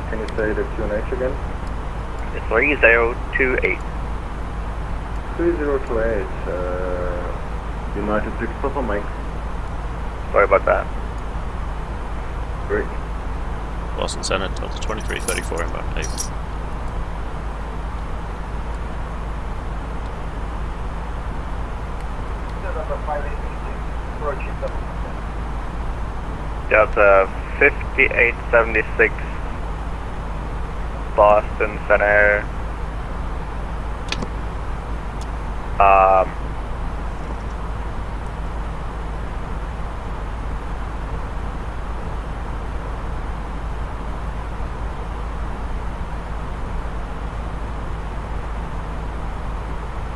Speaker 2: can you say the QNH again?
Speaker 7: 3028.
Speaker 2: 3028, United 6 Papa Mike.
Speaker 7: Sorry about that.
Speaker 2: Great.
Speaker 1: Boston Center, Delta 2334, inbound, Dave.
Speaker 7: Delta 5876, Boston Center.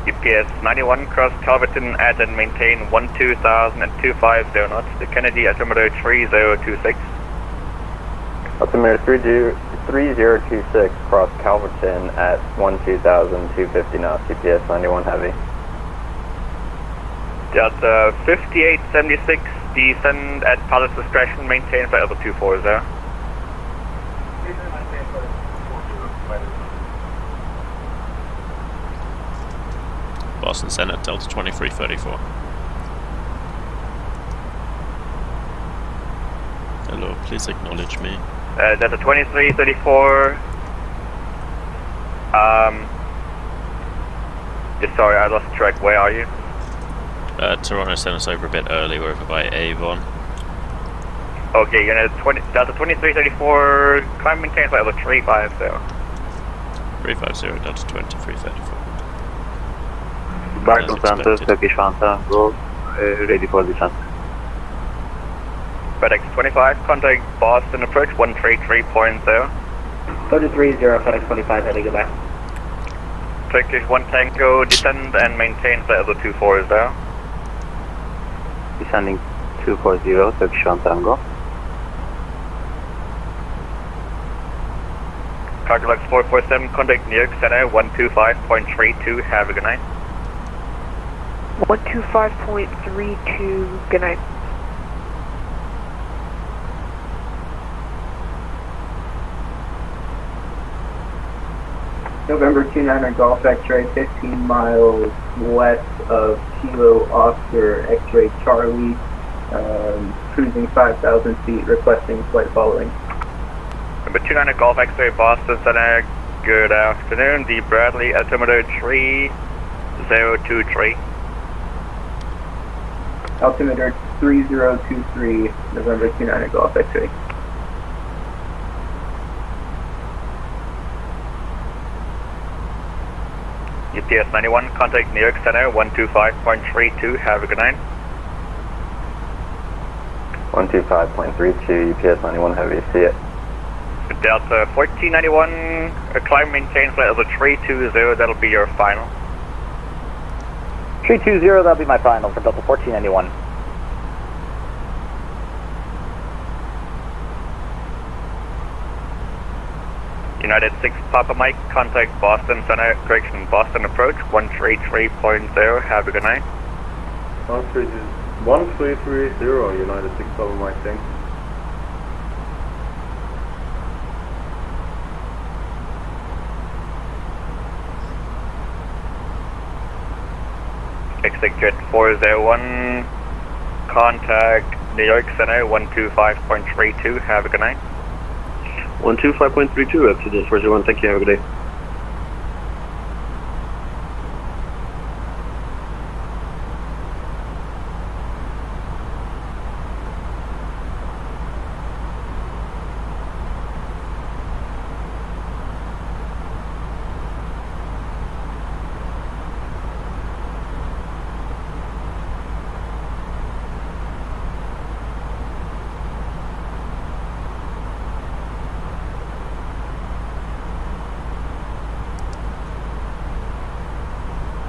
Speaker 7: GPS 91 cross Calverton at and maintain 12,000 and 250 knots. The Kennedy altimeter 3026.
Speaker 5: Altimeter 3026 cross Calverton at 12,000, 250 knots. GPS 91 heavy.
Speaker 7: Delta 5876 descend at pilot's discretion. Maintain flight level 240.
Speaker 1: Boston Center, Delta 2334. Hello, please acknowledge me.
Speaker 7: Delta 2334. Sorry, I lost track. Where are you?
Speaker 1: Toronto sent us over a bit early, we're over by Avon.
Speaker 7: Okay, unit Delta 2334, climb maintain flight level 350.
Speaker 1: 350, Delta 2334.
Speaker 5: Barton Center, Turkish Fanta, go ready for descent.
Speaker 7: FedEx 25, contact Boston approach 133.0.
Speaker 6: 330, FedEx 25, heading goodbye.
Speaker 7: Turkish 1 Tango, descend and maintain flight level 240.
Speaker 5: Descending
Speaker 7: 240, Turkish Tango.
Speaker 5: Cargolux 447, contact New York Center 125.32, have a good night.
Speaker 6: 125.32, good night.
Speaker 7: November 29er Golf X-ray, 15 miles west of Kilo Oscar X-ray Charlie, cruising 5,000 feet, requesting flight following.
Speaker 5: Number 29er Golf X-ray Boston Center, good afternoon. The Bradley altimeter 3023.
Speaker 7: Altimeter 3023, November 29er Golf X-ray.
Speaker 5: UPS 91, contact New York Center 125.32, have a good night.
Speaker 7: 125.32, UPS 91, have you see it?
Speaker 5: Delta 1491, climb maintain flight level 320, that'll be your final.
Speaker 10: 320, that'll be my final for Delta 1491.
Speaker 5: United 6 Papa Mike, contact Boston Center, correction, Boston approach 133.0, have a good night.
Speaker 2: 1330, United 6 Papa Mike, thanks.
Speaker 5: Exit Jet 401, contact New York Center 125.32, have a good night.
Speaker 6: 125.32, Exit Jet 401, thank you, have a good day.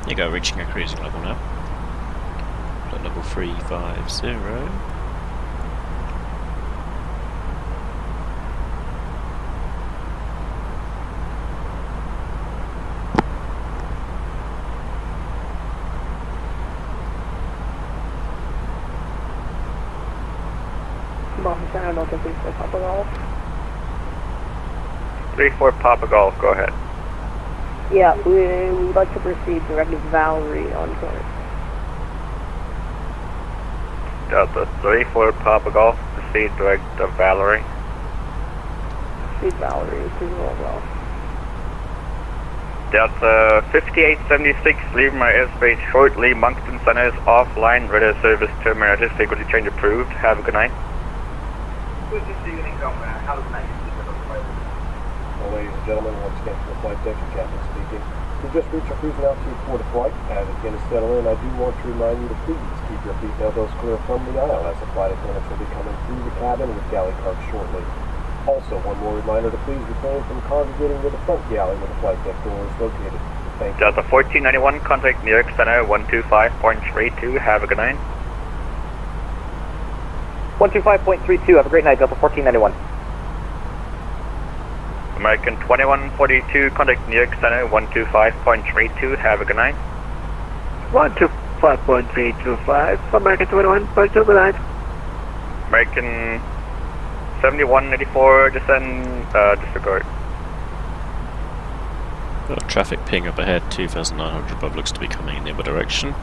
Speaker 1: You go, reaching a cruising level now. At level 350.
Speaker 9: Boston Center, Delta 34 Papa Golf.
Speaker 5: 34 Papa Golf, go ahead.
Speaker 9: Yeah, we would like to proceed direct to Valerie on course.
Speaker 5: Delta 34 Papa Golf, proceed direct to Valerie.
Speaker 9: Proceed Valerie, please roll well.
Speaker 5: Delta 5876, leave my airspace shortly. Moncton Center is offline, radar service terminated, frequency change approved. Have a good night.
Speaker 3: Well, ladies and gentlemen, once again from the flight deck, your captain speaking. We just reached our cruising altitude for the flight. As it begins to settle in, I do want to remind you to please keep your feet and elbows clear from the aisle as the flight attendants will be coming through the cabin with galley carts shortly. Also, one more reminder to please refrain from congregating with the front galley where the flight deck door is located. Thank you.
Speaker 5: Delta 1491, contact New York Center 125.32. Have a good night.
Speaker 10: 125.32, have a great night, Delta 1491.
Speaker 5: American 2142, contact New York Center 125.32. Have a good night.
Speaker 6: 125.325, American 21.2, good night.
Speaker 5: American 7184, descend, disregard.
Speaker 1: Got a traffic ping up ahead, 2,900 above, looks to be coming in the other direction.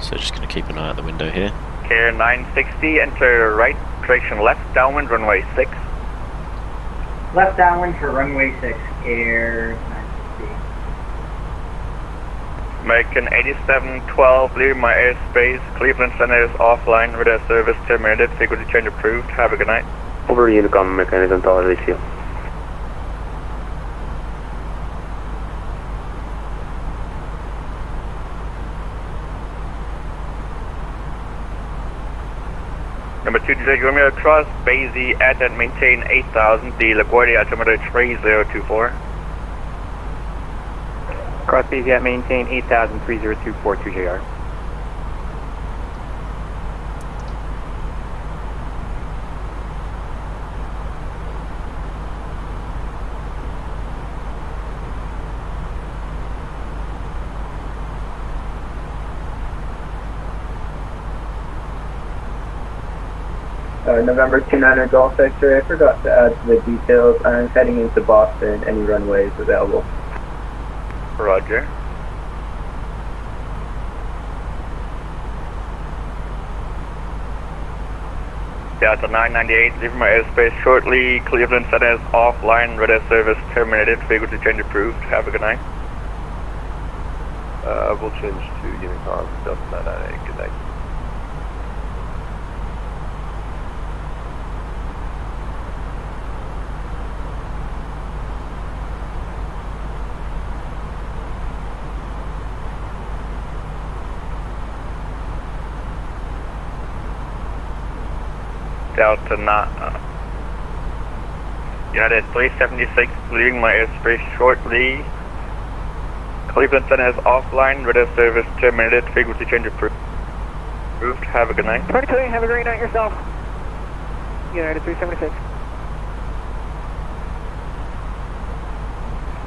Speaker 1: So just going to keep an eye out the window here.
Speaker 5: Care 960, enter right, correction left, downwind, runway 6.
Speaker 11: Left downwind for runway 6, Air 960.
Speaker 5: American 8712, leave my airspace. Cleveland Center is offline, radar service terminated, frequency change approved. Have a good night.
Speaker 7: Over Unicom mechanism tower ratio.
Speaker 5: Number 2, Romeo Cross, Basie, add and maintain 8000, the LaGuardia altimeter 3024.
Speaker 10: Cross Basie at maintain 8000, 3024, 2JR.
Speaker 7: November 29er Golf X-ray. I forgot to add to the details. I'm heading into Boston. Any runways available?
Speaker 5: Roger. Delta 998, leaving my airspace shortly. Cleveland Center is offline. Radar service terminated. Frequency change approved. Have a good night.
Speaker 3: We'll change to Unicom. Delta 998. Good night.
Speaker 5: Delta United 376, leaving my airspace shortly. Cleveland Center is offline. Radar service terminated. Frequency change approved. Have a good night.
Speaker 6: 22, have a great night yourself. United 376.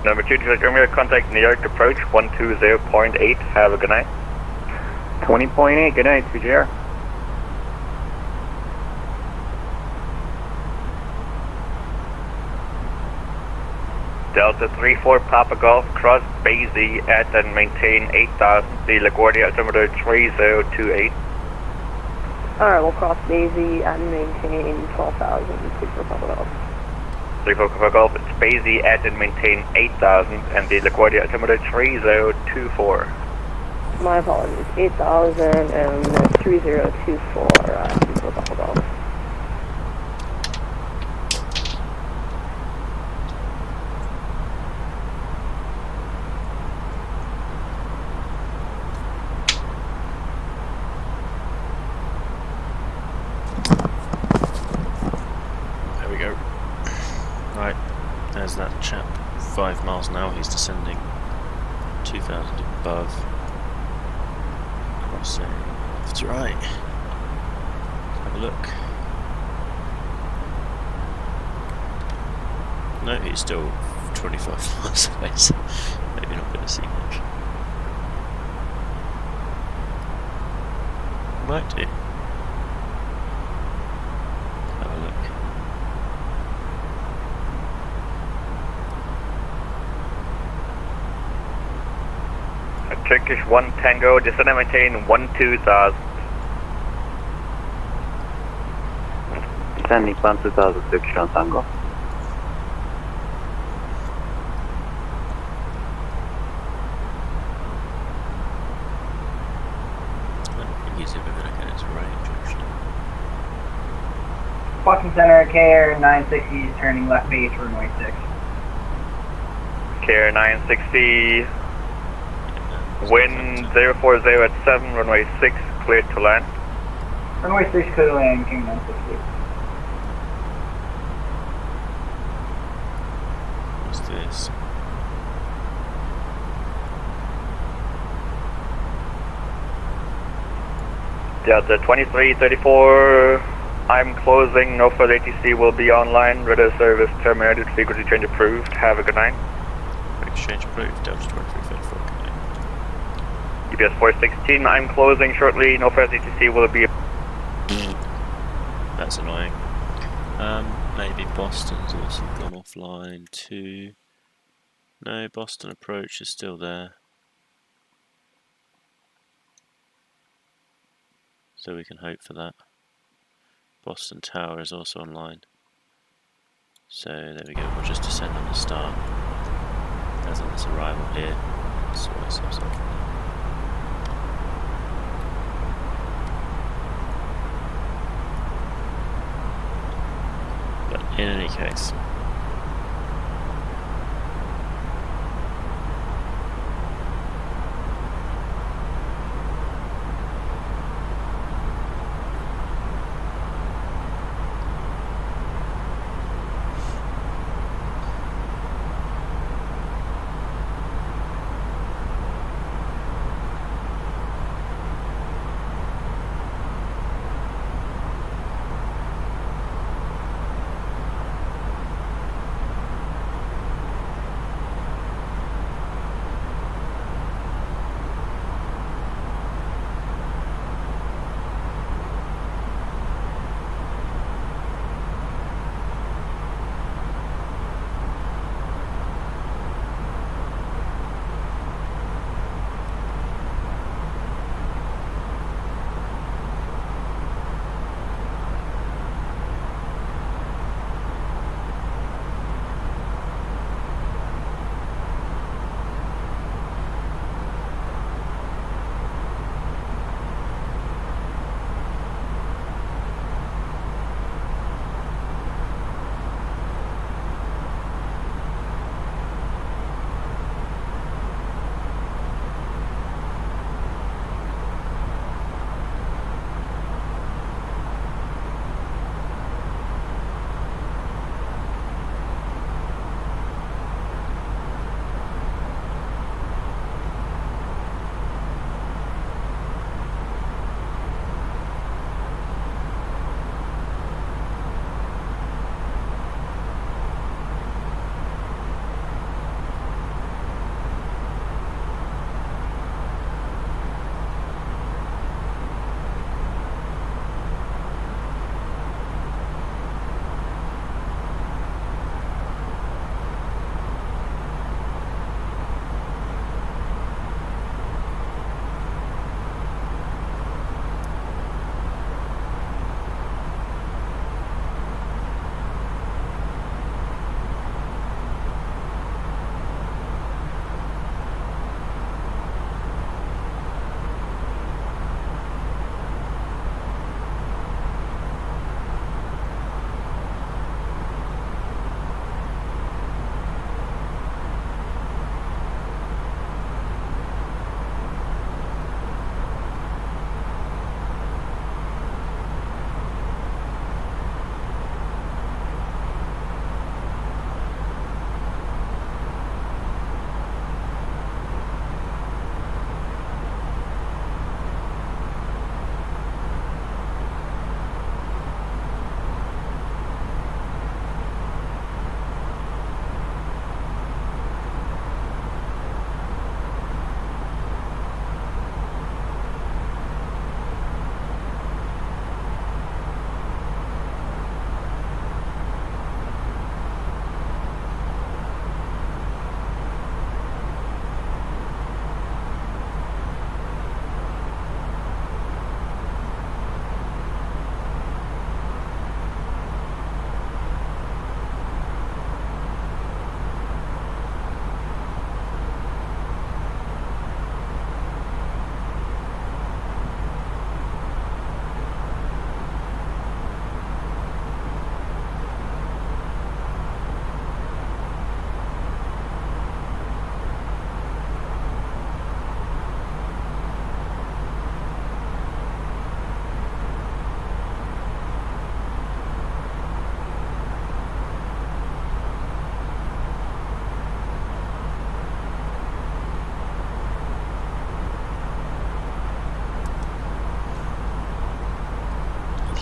Speaker 5: Number 2, Romeo, contact New York approach 120.8. Have a good night.
Speaker 10: 20.8, good night, CJR.
Speaker 5: Delta 34 Papa Golf, cross Basie at and maintain 8,000. The LaGuardia altimeter 3028.
Speaker 9: Alright, we'll cross Daisy and maintain 12,000. Please for Papa Golf.
Speaker 5: 34 Papa Golf, it's Basie at and maintain 8,000. And the LaGuardia altimeter 3024.
Speaker 9: My apologies. 8,000 and 3024. Please for Papa Golf.
Speaker 1: There's that chap, 5 miles an hour, he's descending 2,000 above, crossing left to right. Have a look. No, he's still 25 miles away, so maybe not going to see much. Might do. Have a look.
Speaker 5: Turkish 1 Tango, descend and maintain 12,000.
Speaker 10: Descending 12,000, Turkish 1 Tango.
Speaker 1: I don't think he's ever going to get his range, actually.
Speaker 11: Boston Center, KR 960 is turning left base, runway 6.
Speaker 5: KR 960. Wind 040 at 7, runway 6, cleared to land.
Speaker 11: Runway 6 clear to land, King 960.
Speaker 1: What's this?
Speaker 5: Delta 2334, I'm closing, no further ATC will be online, radar service terminated, frequency change approved, have a good night.
Speaker 1: Exchange approved, Delta 2334.
Speaker 5: UPS 416, I'm closing shortly, no further ATC will be...
Speaker 1: That's annoying. Maybe Boston's also gone offline too. No, Boston approach is still there. So we can hope for that. Boston Tower is also online. So there we go, we'll just descend on the start. As on this arrival here. Sort ourselves off. But in any case,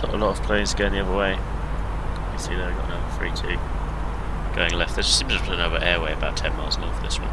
Speaker 1: got a lot of planes going the other way. You can see there, we've got another 3-2 going left. There seems to be another airway about 10 miles north of this one.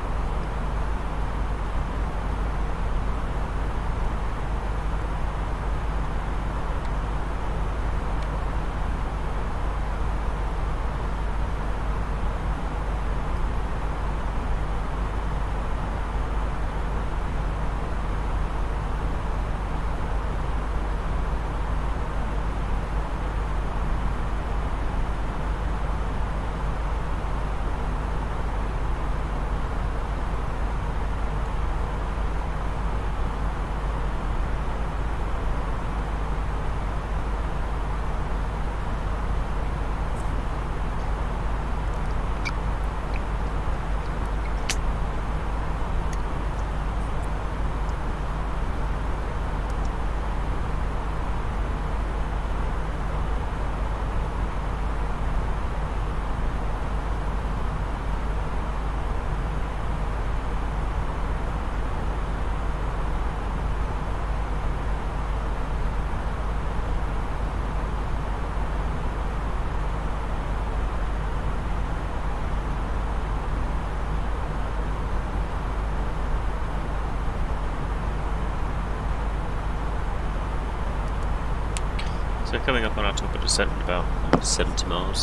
Speaker 1: So coming up on our top of descent in about 70 miles.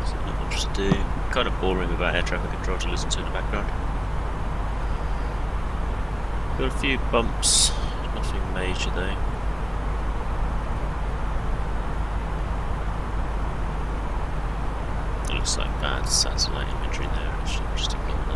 Speaker 1: So not much to do. Kind of boring without air traffic control to listen to in the background. Got a few bumps, nothing major though. It looks like bad satellite imagery there actually, just ignore that.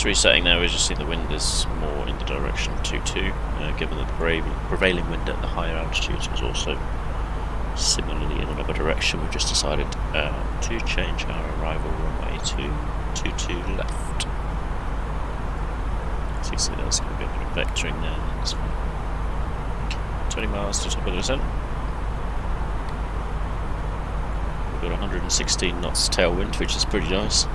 Speaker 1: just resetting now. We just see the wind is more in the direction of 2-2, given that the prevailing wind at the higher altitudes was also similarly in another direction. We've just decided to change our arrival runway to 22 left. So you see there's going to be a bit of vectoring there. That's fine. 20 miles to top of the descent. We've got 116 knots tailwind, which is pretty nice.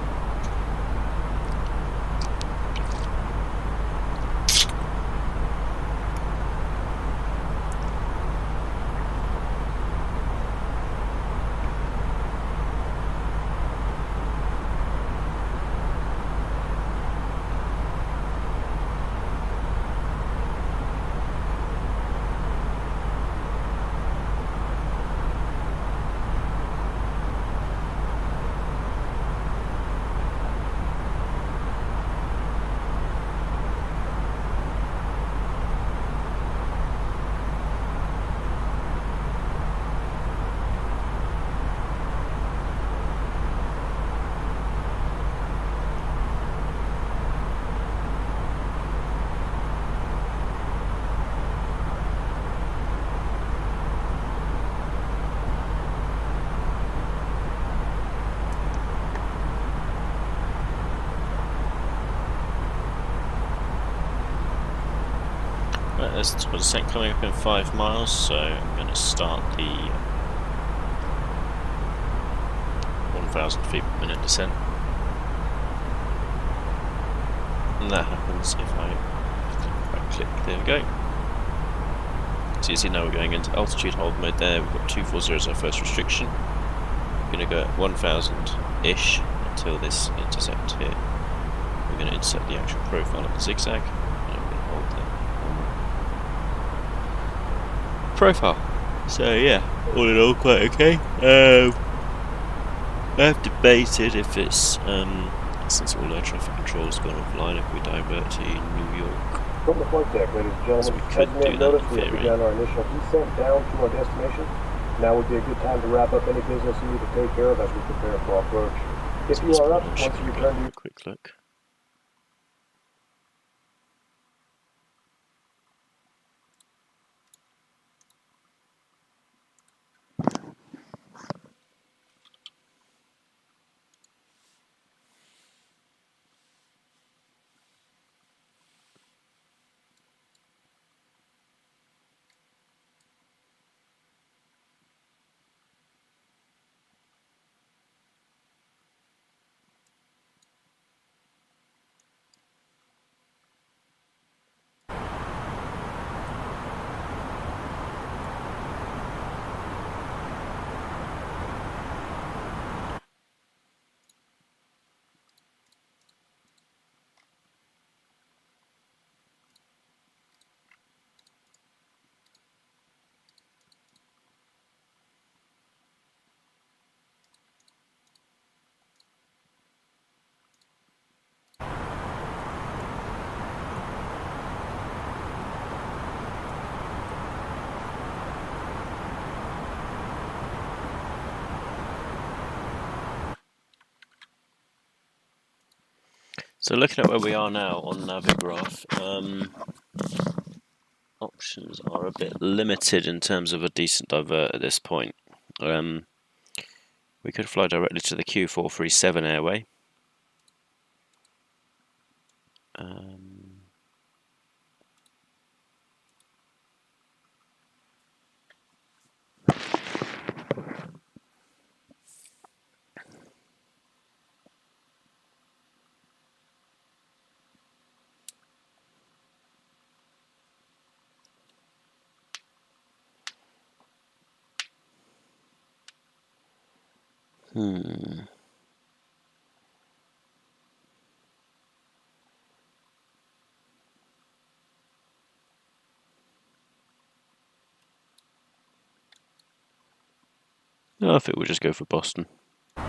Speaker 1: Right, there's the top of the descent coming up in 5 miles, so I'm going to start the 1,000 feet per minute descent. And that happens if I click, there we go. So you see now we're going into altitude hold mode there. We've got 240 as our first restriction. We're going to go at 1,000-ish until this intercept here. We're going to intercept the actual profile of the zigzag. Profile. So yeah, all in all quite okay. I have debated if it's since all air traffic control's gone offline, if we divert to New York.
Speaker 3: From the flight deck, ladies and gentlemen,
Speaker 1: So we could
Speaker 3: as you may
Speaker 1: do
Speaker 3: have
Speaker 1: that
Speaker 3: noticed,
Speaker 1: in
Speaker 3: we have
Speaker 1: theory.
Speaker 3: begun our initial descent down to our destination. Now would be a good time to wrap up any business you need to take care of as we prepare for our approach. If you are up, once you return to your
Speaker 1: quick look. So looking at where we are now on Navigraph, options are a bit limited in terms of a decent divert at this point. We could fly directly to the Q437 airway. I think we'll just go for Boston. We're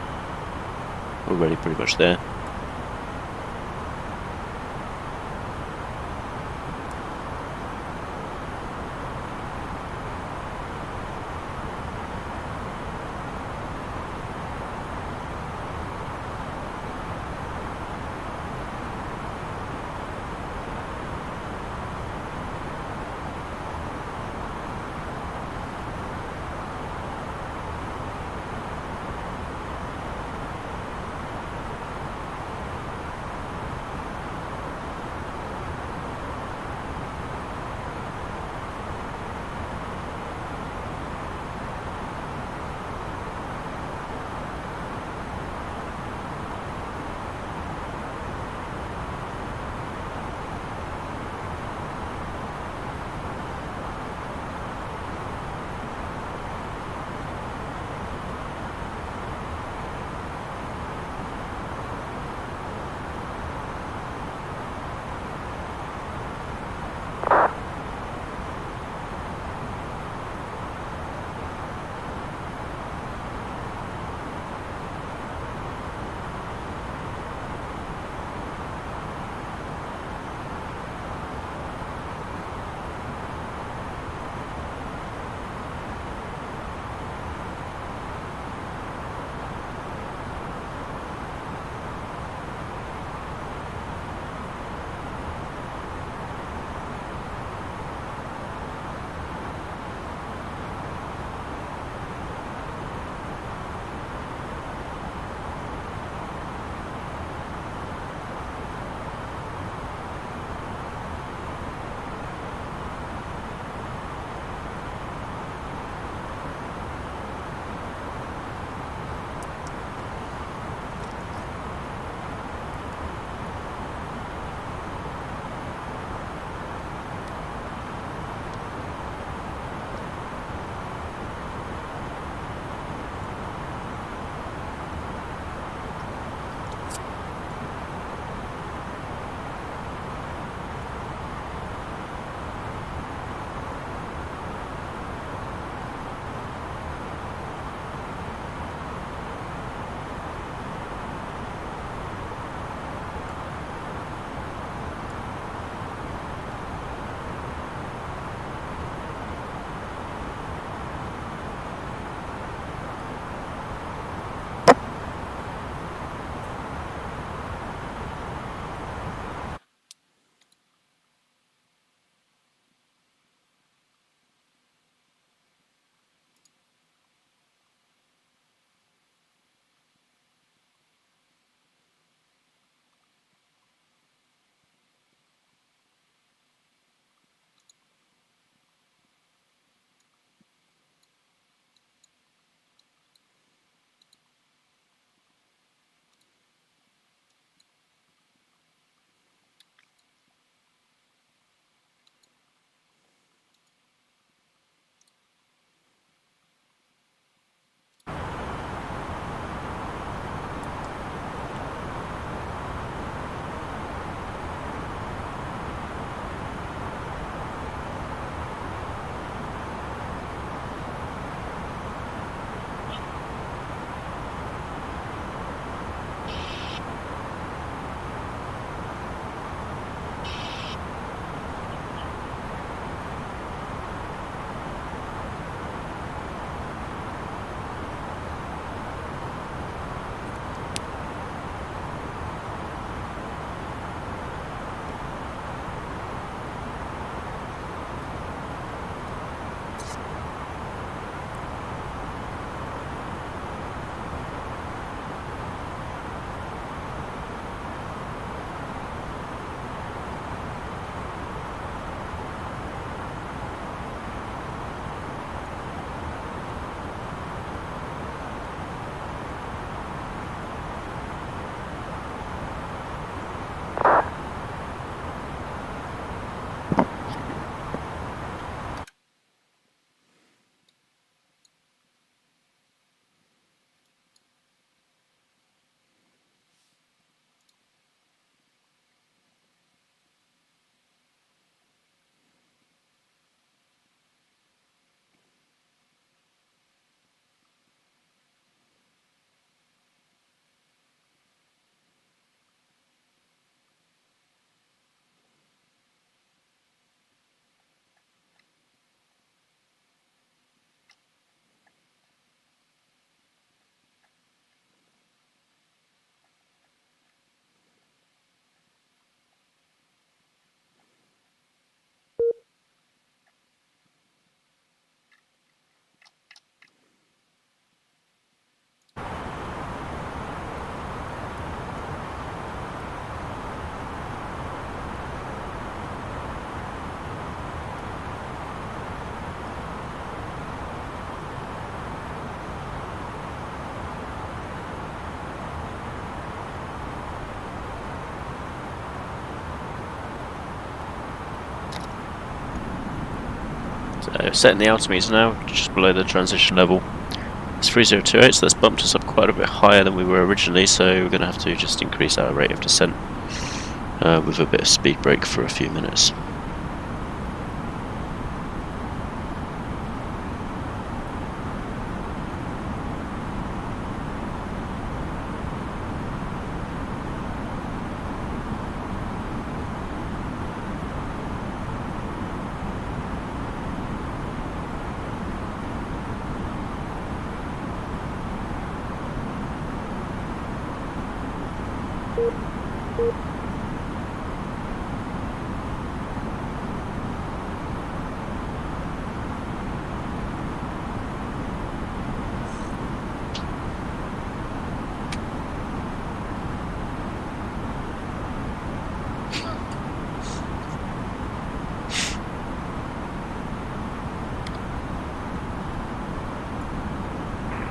Speaker 1: already pretty much there. Setting the altimeter now, just below the transition level. It's 3028, so that's bumped us up quite a bit higher than we were originally, so we're going to have to just increase our rate of descent with a bit of speed brake for a few minutes.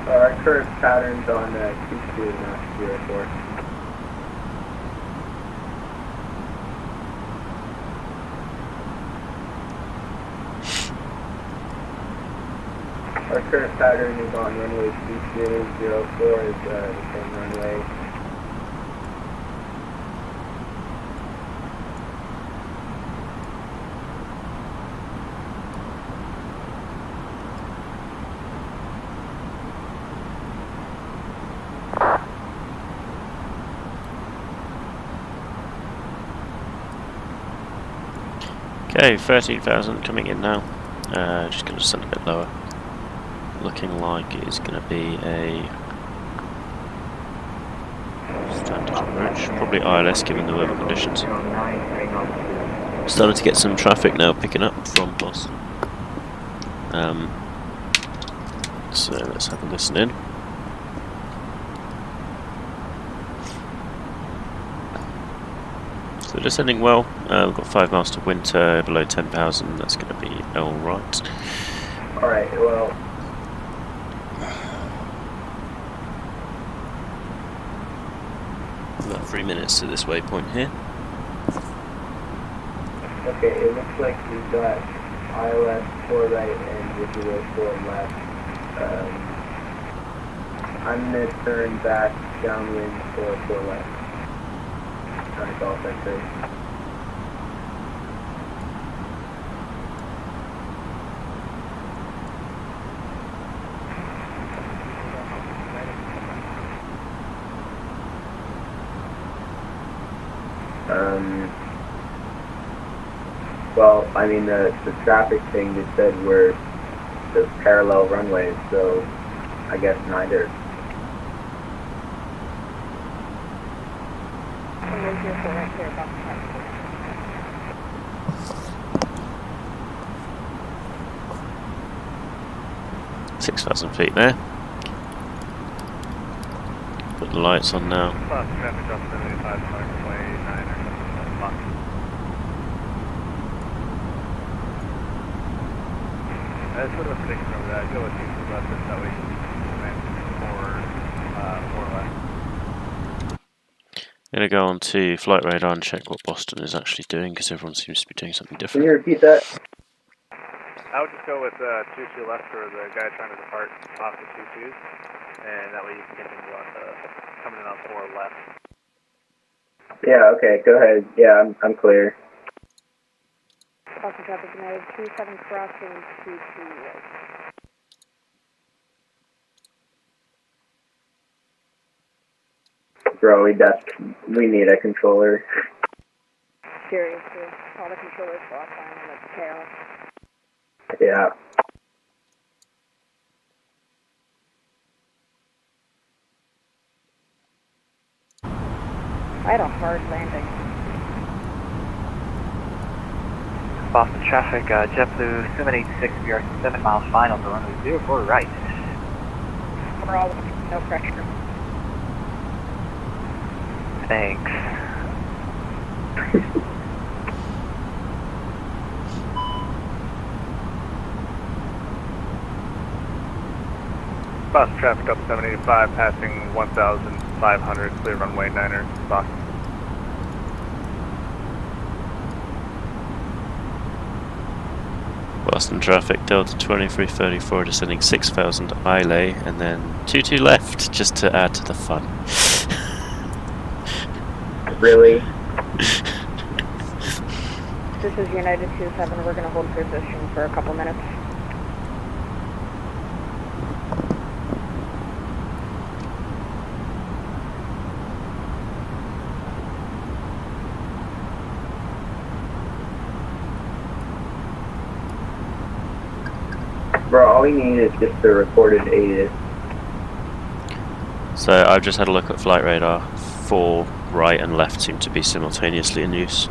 Speaker 10: Our current patterns on Q2 and not 04. Our current pattern is on runway 2204 is the same runway.
Speaker 1: Okay, 13,000 coming in now. Just going to send a bit lower. Looking like it is going to be a standard approach, probably ILS given the weather conditions. Starting to get some traffic now picking up from Boston. So let's have a listen in. So descending well, we've got 5 miles to winter, below 10,000, that's going to be alright.
Speaker 10: Alright, well.
Speaker 1: About 3 minutes to this waypoint here.
Speaker 10: Okay, it looks like we've got ILS 4 right and Visual 4 left. I'm going to turn back downwind 4 left. Trying to golf that tree. Well, I mean, the traffic thing just said we're the parallel runways, so I guess neither.
Speaker 9: Right here, about
Speaker 1: 6,000 feet there. Put the lights on now.
Speaker 4: That's sort of a prediction over that. Go with you for left, that way you can forward left.
Speaker 1: I'm going to go on to flight radar and check what Boston is actually doing, because everyone seems to be doing something
Speaker 10: Can
Speaker 1: different.
Speaker 10: you repeat that?
Speaker 4: I would just go with 22 left for the guy trying to depart off the 22s, and that way you can continue on coming in on 4 left.
Speaker 10: Yeah, okay, go ahead. Yeah, I'm clear.
Speaker 9: Boston traffic United 27 crossing 22 right.
Speaker 10: Bro, we need a controller.
Speaker 9: Seriously, all the controllers go offline and it's chaos.
Speaker 10: Yeah.
Speaker 9: I had a hard landing.
Speaker 11: Boston traffic, JetBlue 786, we are 7 miles final to runway 04 right.
Speaker 9: We're all no pressure.
Speaker 11: Thanks.
Speaker 4: Boston traffic up 785, passing 1,500, clear runway 9er, Boston.
Speaker 1: Boston traffic, Delta 2334 descending 6000 Islay, and then 22 left, just to add to the fun.
Speaker 10: Really?
Speaker 9: This is United 27, we're going to hold position for a couple minutes.
Speaker 10: Bro, all we need is just the recorded ATIS.
Speaker 1: So I've just had a look at flight radar. 4 right and left seem to be simultaneously in use.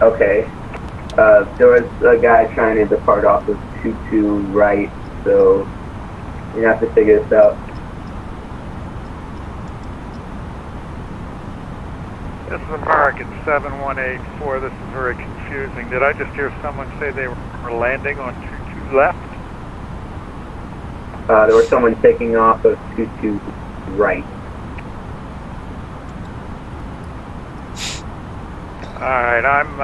Speaker 10: Okay. There was a guy trying to depart off of 22 right, so you have to figure this out.
Speaker 4: This is American 7184. This is very confusing. Did I just hear someone say they were landing on 22 left?
Speaker 10: There was someone taking off of 22 right.
Speaker 4: Alright, I'm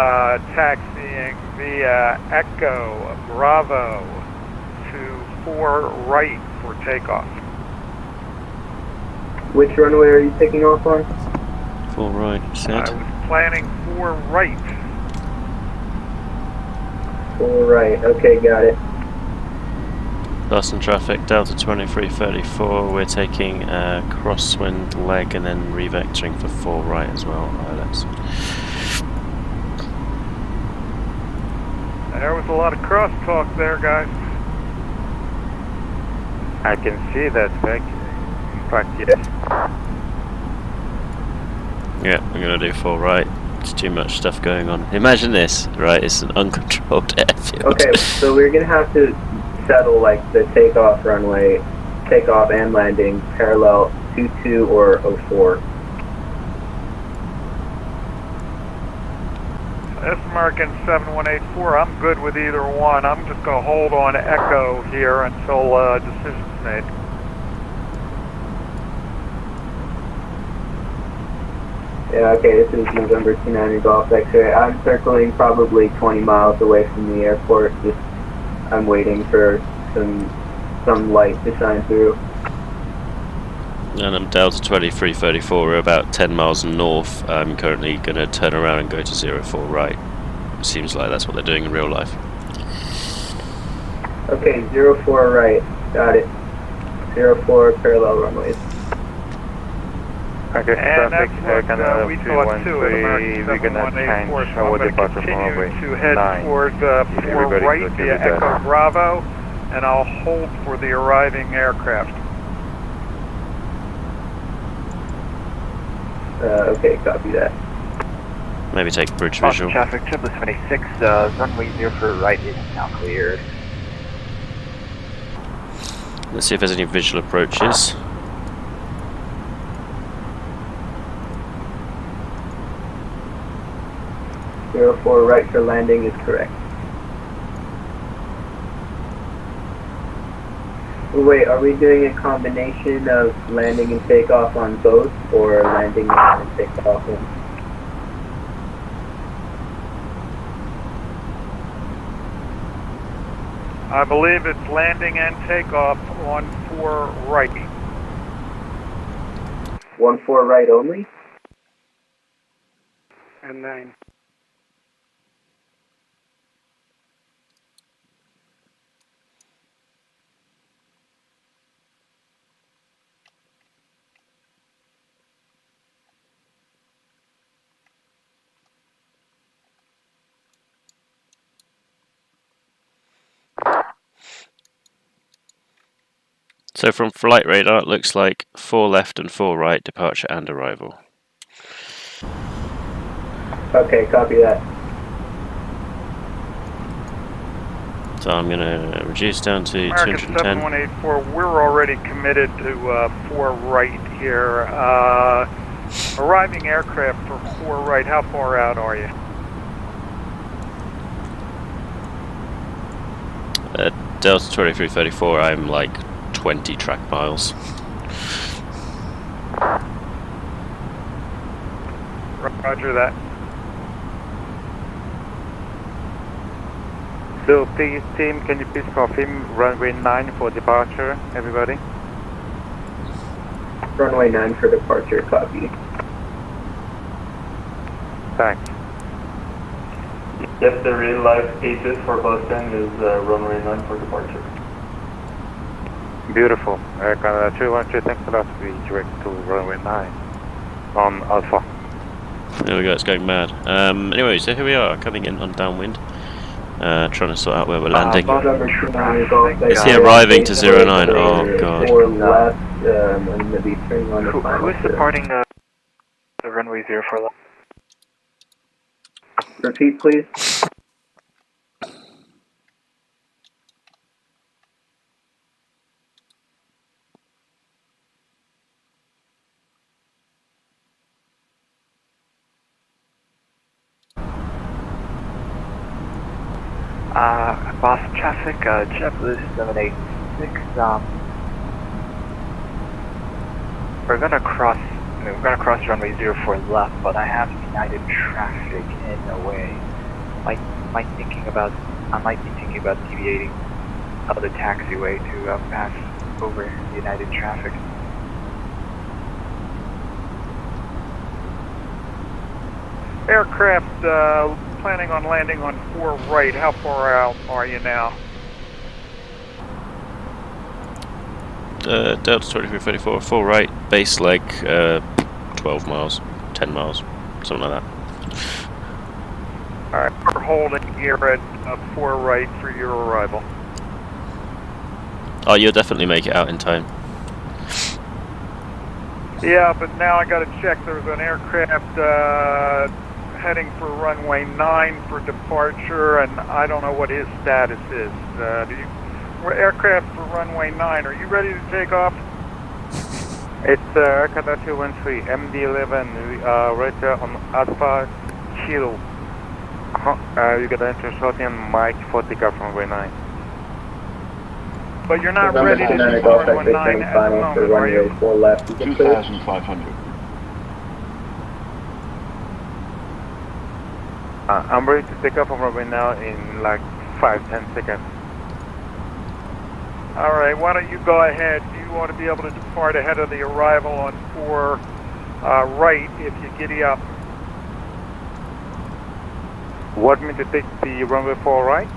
Speaker 4: taxiing via Echo Bravo to 4 right for takeoff.
Speaker 10: Which runway are you taking off on?
Speaker 1: 4 right, you said?
Speaker 4: I was planning 4 right.
Speaker 10: 4 right, okay, got it.
Speaker 1: Boston traffic, Delta 2334, we're taking a crosswind leg and then revectoring for 4 right as well, ILS.
Speaker 4: There was a lot of crosstalk there, guys.
Speaker 5: I can see that, Vic. Fuck yes.
Speaker 1: Yeah, I'm gonna do 4 right. There's too much stuff going on. Imagine this, right? It's an uncontrolled airfield.
Speaker 10: Okay, so we're gonna have to settle like the takeoff runway, takeoff and landing parallel 22 or 04.
Speaker 4: This is American 7184. I'm good with either one. I'm just going to hold on Echo here until decision's made.
Speaker 10: Yeah, okay, this is November 29 Golf X-ray. I'm circling probably 20 miles away from the airport. Just I'm waiting for some light to shine through.
Speaker 1: And I'm Delta 2334, we're about 10 miles north. I'm currently going to turn around and go to 04 right. It seems like that's what they're doing in real life.
Speaker 10: Okay, 04 right, got it. 04 parallel runways.
Speaker 5: Okay,
Speaker 4: And
Speaker 5: traffic,
Speaker 4: that's what we thought too at
Speaker 5: 313,
Speaker 4: American
Speaker 5: we're gonna
Speaker 4: 7184.
Speaker 5: change
Speaker 4: So I'm
Speaker 5: our
Speaker 4: going to
Speaker 5: departure from
Speaker 4: continue
Speaker 5: runway
Speaker 4: to head
Speaker 5: 9.
Speaker 4: toward 4
Speaker 5: Everybody
Speaker 4: right
Speaker 5: good
Speaker 4: via
Speaker 5: with that?
Speaker 4: Echo Bravo, and I'll hold for the arriving aircraft.
Speaker 10: Okay, copy that.
Speaker 1: Maybe take bridge
Speaker 11: Boston
Speaker 1: visual.
Speaker 11: traffic, 76, runway 0 for right is now cleared.
Speaker 1: Let's see if there's any visual approaches.
Speaker 10: Zero 04 right for landing is correct. Wait, are we doing a combination of landing and takeoff on both, or landing and takeoff on?
Speaker 4: I believe it's landing and takeoff on 4 right.
Speaker 10: 14 right only?
Speaker 4: And 9.
Speaker 1: So from flight radar, it looks like 4 left and 4 right, departure and arrival.
Speaker 10: Okay, copy that.
Speaker 1: So I'm going to reduce down to
Speaker 4: American
Speaker 1: 210.
Speaker 4: 7184, we're already committed to 4 right here. Arriving aircraft for 4 right, how far out are you?
Speaker 1: Delta 2334, I'm like 20 track miles.
Speaker 4: Roger that. So please, team, can you please confirm runway 9 for departure, everybody?
Speaker 10: Runway 9 for departure, copy.
Speaker 4: Thanks.
Speaker 2: Yep, the real life status for Boston is runway 9 for departure.
Speaker 4: Beautiful. Canada 312, thanks a lot. We direct to runway 9 on Alpha.
Speaker 1: There we go, it's going mad. Anyway, so here we are, coming in on downwind. Trying to sort out where we're landing. Is he arriving to 09? Oh god.
Speaker 11: Who is departing the runway 04 left?
Speaker 10: Repeat, please.
Speaker 11: Boston traffic, JetBlue 786. We're gonna cross runway 04 left, but I have United traffic in the way. I might be thinking about deviating out of the taxiway to pass over United traffic.
Speaker 4: Aircraft planning on landing on 4 right. How far out are you now?
Speaker 1: Delta 2334, 4 right, base leg, 12 miles, 10 miles, something like that.
Speaker 4: Alright, we're holding here at 4 right for your arrival.
Speaker 1: Oh, you'll definitely make it out in time.
Speaker 4: Yeah, but now I gotta check. There's an aircraft heading for runway 9 for departure, and I don't know what his status is. Aircraft for runway 9, are you ready to take off?
Speaker 12: It's Canada 213, MD11, we are right there on Alpha Kilo. You got an enter shot in Mike for takeoff from runway 9.
Speaker 4: But you're not ready to take off runway 9 at the moment, are you?
Speaker 10: 4 left.
Speaker 13: 2,500.
Speaker 12: I'm ready to take off from runway now in like 5-10 seconds.
Speaker 4: Alright, why don't you go ahead? You want to be able to depart ahead of the arrival on 4 right if you giddy up.
Speaker 12: Want me to take the runway 4 right?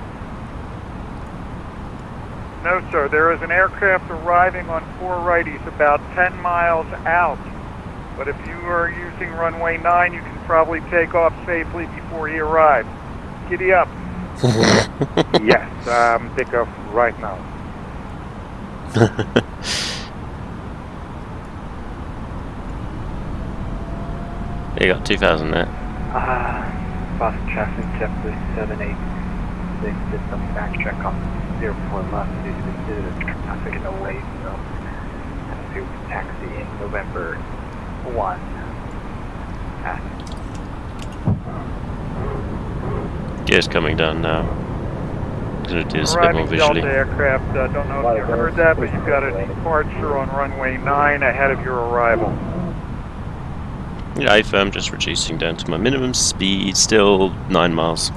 Speaker 4: No, sir. There is an aircraft arriving on 4 right. He's about 10 miles out. But if you are using runway 9, you can probably take off safely before he arrives. Giddy up.
Speaker 12: Yes, take off right now.
Speaker 1: You got 2,000 there.
Speaker 11: Boston traffic, JetBlue 786, did some backtrack on 04 left due to the traffic in the way, so have to taxi in November 1.
Speaker 1: Gear's coming down now. Gonna do this a bit more visually.
Speaker 4: Delta aircraft, don't know if you heard that, but you've got a departure on runway 9 ahead of your arrival.
Speaker 1: Yeah, I'm just reducing down to my minimum speed, still 9 miles.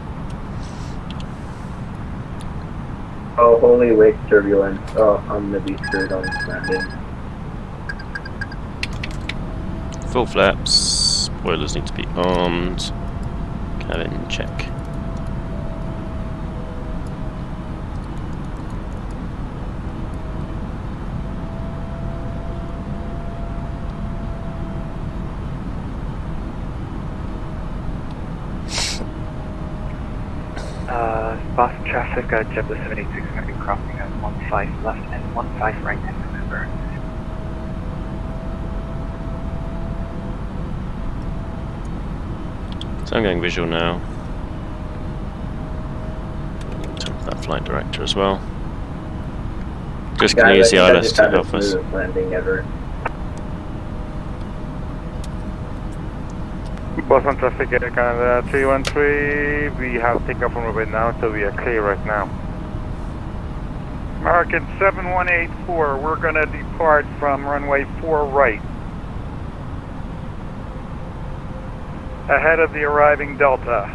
Speaker 10: Oh, holy wake turbulence. Oh, I'm gonna be screwed on landing.
Speaker 1: Full flaps, spoilers need to be armed, cabin check.
Speaker 11: Boston traffic, JetBlue 786 is going to be crossing at 15 left and 15 right in November.
Speaker 1: So I'm going visual now. Turn off that flight director as well. Just going to use the ILS to help us.
Speaker 10: Landing ever.
Speaker 12: Boston traffic, Canada 313, we have takeoff from runway now, so we are clear right now.
Speaker 4: American 7184, we're going to depart from runway 4 right. Ahead of the arriving Delta.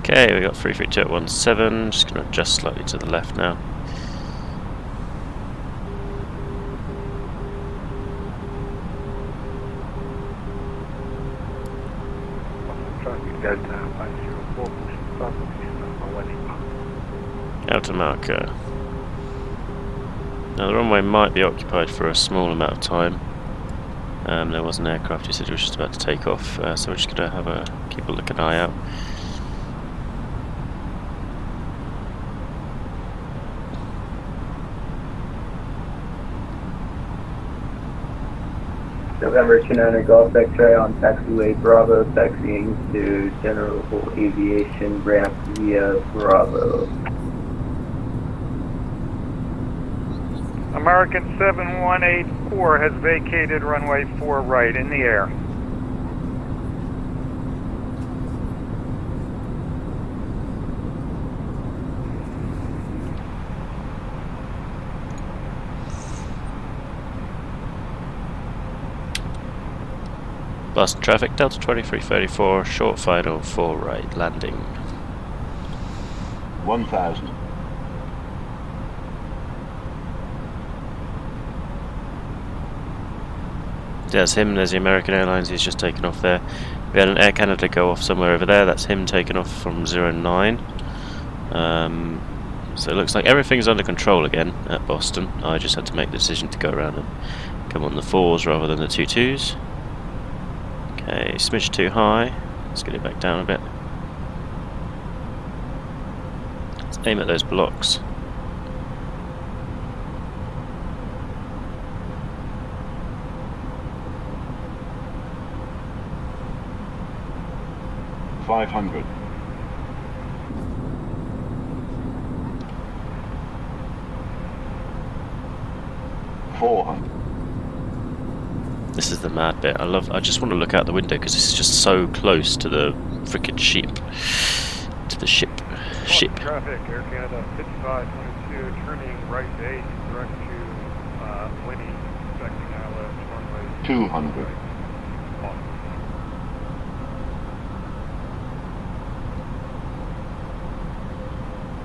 Speaker 1: Okay, we got 332 at 17, just going to adjust slightly to the left now.
Speaker 4: Delta 504, pushing south, location 180.
Speaker 1: Outer marker. Now the runway might be occupied for a small amount of time. There was an aircraft who said it was just about to take off, so we're just going to keep a looking eye out.
Speaker 10: November 29 Golf X-ray on taxiway Bravo, taxiing to General Aviation ramp via Bravo.
Speaker 12: American 7184 has vacated runway 4 right in the air.
Speaker 1: Boston traffic, Delta 2334, short final 4 right, landing.
Speaker 13: 1000.
Speaker 1: There's him, there's the American Airlines, he's just taken off there. We had an Air Canada go off somewhere over there, that's him taken off from 09. So it looks like everything's under control again at Boston. I just had to make the decision to go around and come on the 4s rather than the 22s. Okay, smidge too high. Let's get it back down a bit. Let's aim at those blocks.
Speaker 13: $500. 400.
Speaker 1: This is the mad bit. I just want to look out the window because this is just so close to the frickin' ship. To the ship.
Speaker 4: Traffic, Air Canada 5522, turning right 8, direct to Winnie, expecting ILS runway
Speaker 13: 200.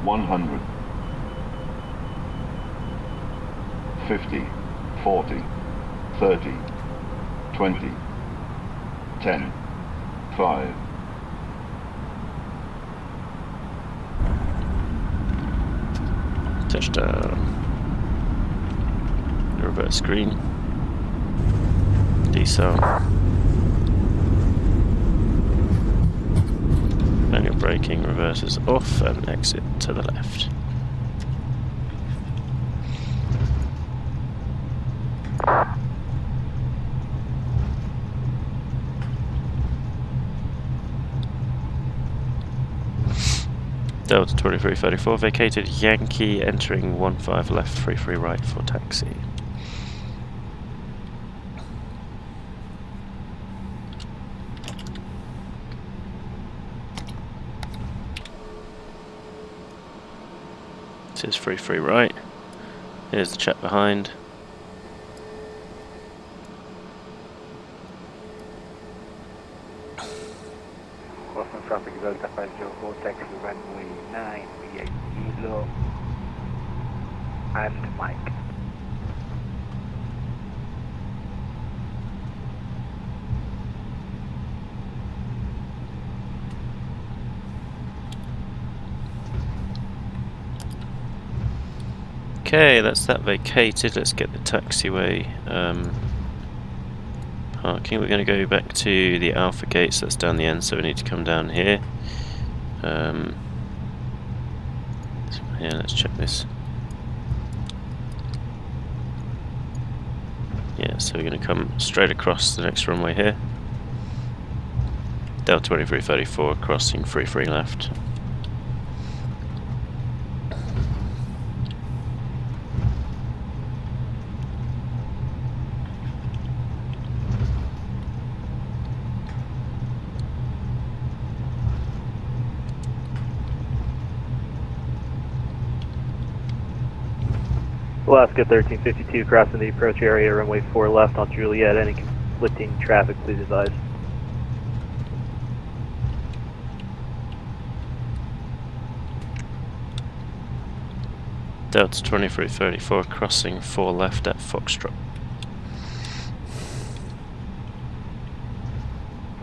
Speaker 13: $100. 50, 40, 30, 20, 10, 5.
Speaker 1: Touchdown. Reverse green. Decel. Manual braking, reverses off and exit to the left. Delta 2334 vacated Yankee, entering 15 left, 33 right for taxi. This is 33 right. Here's the chap behind.
Speaker 11: Boston traffic Delta 504, taxi runway 9 via Kilo and Mike.
Speaker 1: Okay, that's that vacated. Let's get the taxiway parking. We're going to go back to the Alpha gates. That's down the end, so we need to come down here. Yeah, let's check this. Yeah, so we're going to come straight across the next runway here. Delta 2334 crossing 33 left.
Speaker 6: Alaska 1352 crossing the approach area, runway 4 left on Juliet. Any conflicting traffic, please advise.
Speaker 1: Delta 2334 crossing 4 left at Foxtrot.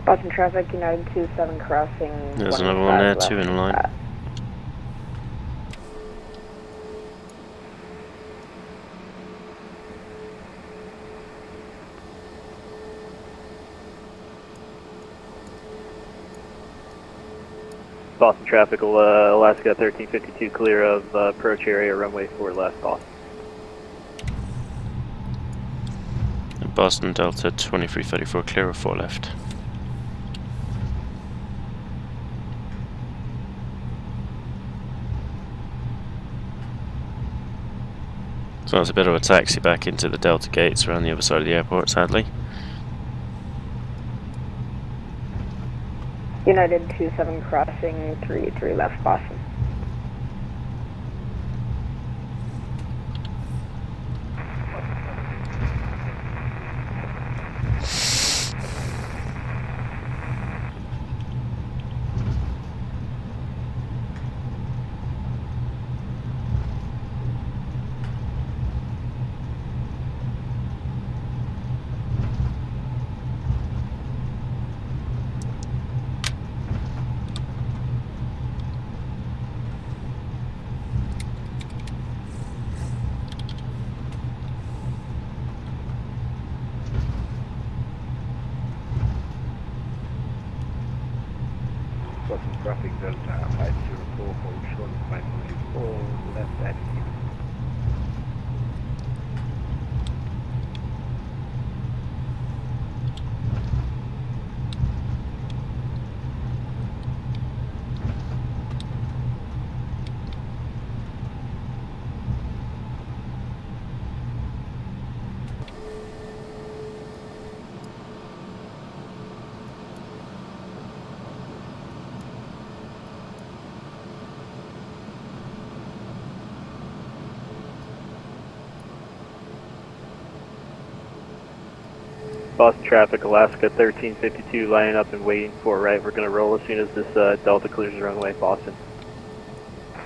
Speaker 9: Boston traffic, United 27 crossing.
Speaker 1: There's another one there,
Speaker 9: left
Speaker 1: 2 in line.
Speaker 7: Boston traffic, Alaska 1352 clear of approach area, runway 4 left, Boston.
Speaker 1: And Boston Delta 2334 clear of 4 left. So that's a bit of a taxi back into the Delta gates around the other side of the airport, sadly.
Speaker 9: United 27 crossing 33 left, Boston.
Speaker 4: Boston traffic Delta 504 hold short 5.4 left at you.
Speaker 7: Boston traffic, Alaska 1352 lining up and waiting for right. We're going to roll as soon as this Delta clears the runway, Boston.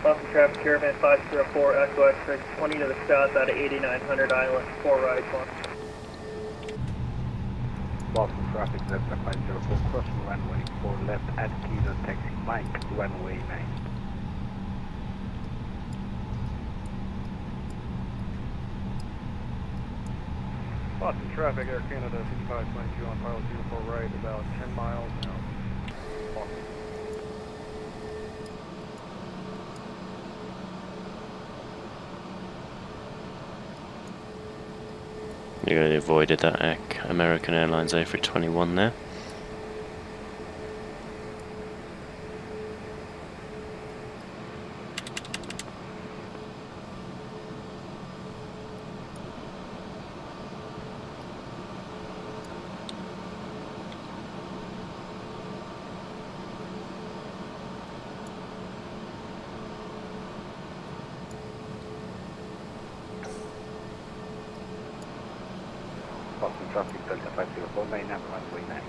Speaker 14: Boston traffic, Caravan 504, Echo X-ray 20 to the south out of 8900 Island, 4 right, Boston.
Speaker 4: Boston traffic Delta 504 crossing runway 4 left at Kilo taxi Mike, runway 9. Boston traffic, Air Canada 5522 on pilot 04 right, about 10 miles now. Boston.
Speaker 1: You already avoided that American Airlines A321 there.
Speaker 4: Boston traffic Delta 504 line up runway 9.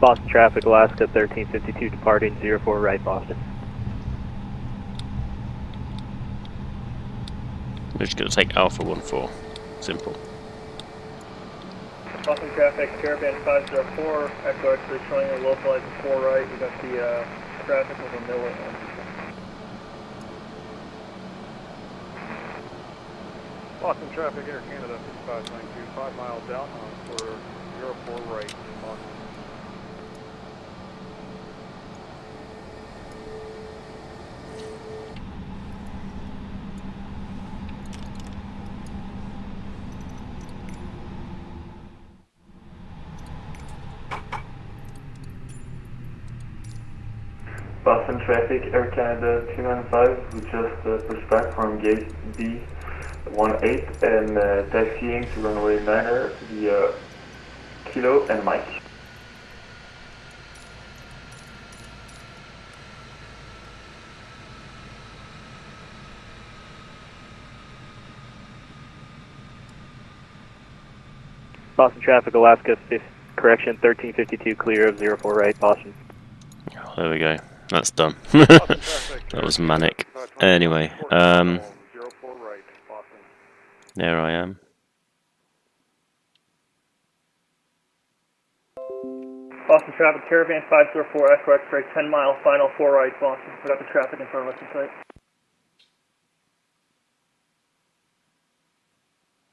Speaker 7: Boston traffic, Alaska 1352 departing 04 right, Boston.
Speaker 1: We're just going to take Alpha 14. Simple.
Speaker 14: Boston traffic, Caravan 504, Echo X-ray showing a localizer 4 right. We got the traffic over Miller.
Speaker 4: Boston traffic, Air Canada 5592, 5 miles out for 04 right in Boston.
Speaker 15: Boston traffic, Air Canada 295, we just pushed back from gate B18 and taxiing to runway 9er via Kilo and Mike.
Speaker 6: Boston traffic, Alaska, correction, 1352, clear of 04 right, Boston.
Speaker 1: Oh, there we go. That's done. That was manic. Anyway, there I am.
Speaker 14: Boston traffic, Caravan 504, Echo X-ray, 10 mile, final 4 right, Boston. Put up the traffic in front of us in sight.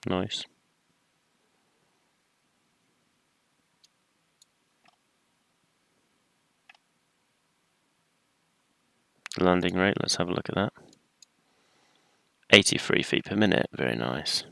Speaker 1: Nice. Landing rate, let's have a look at that. 83 feet per minute, very nice.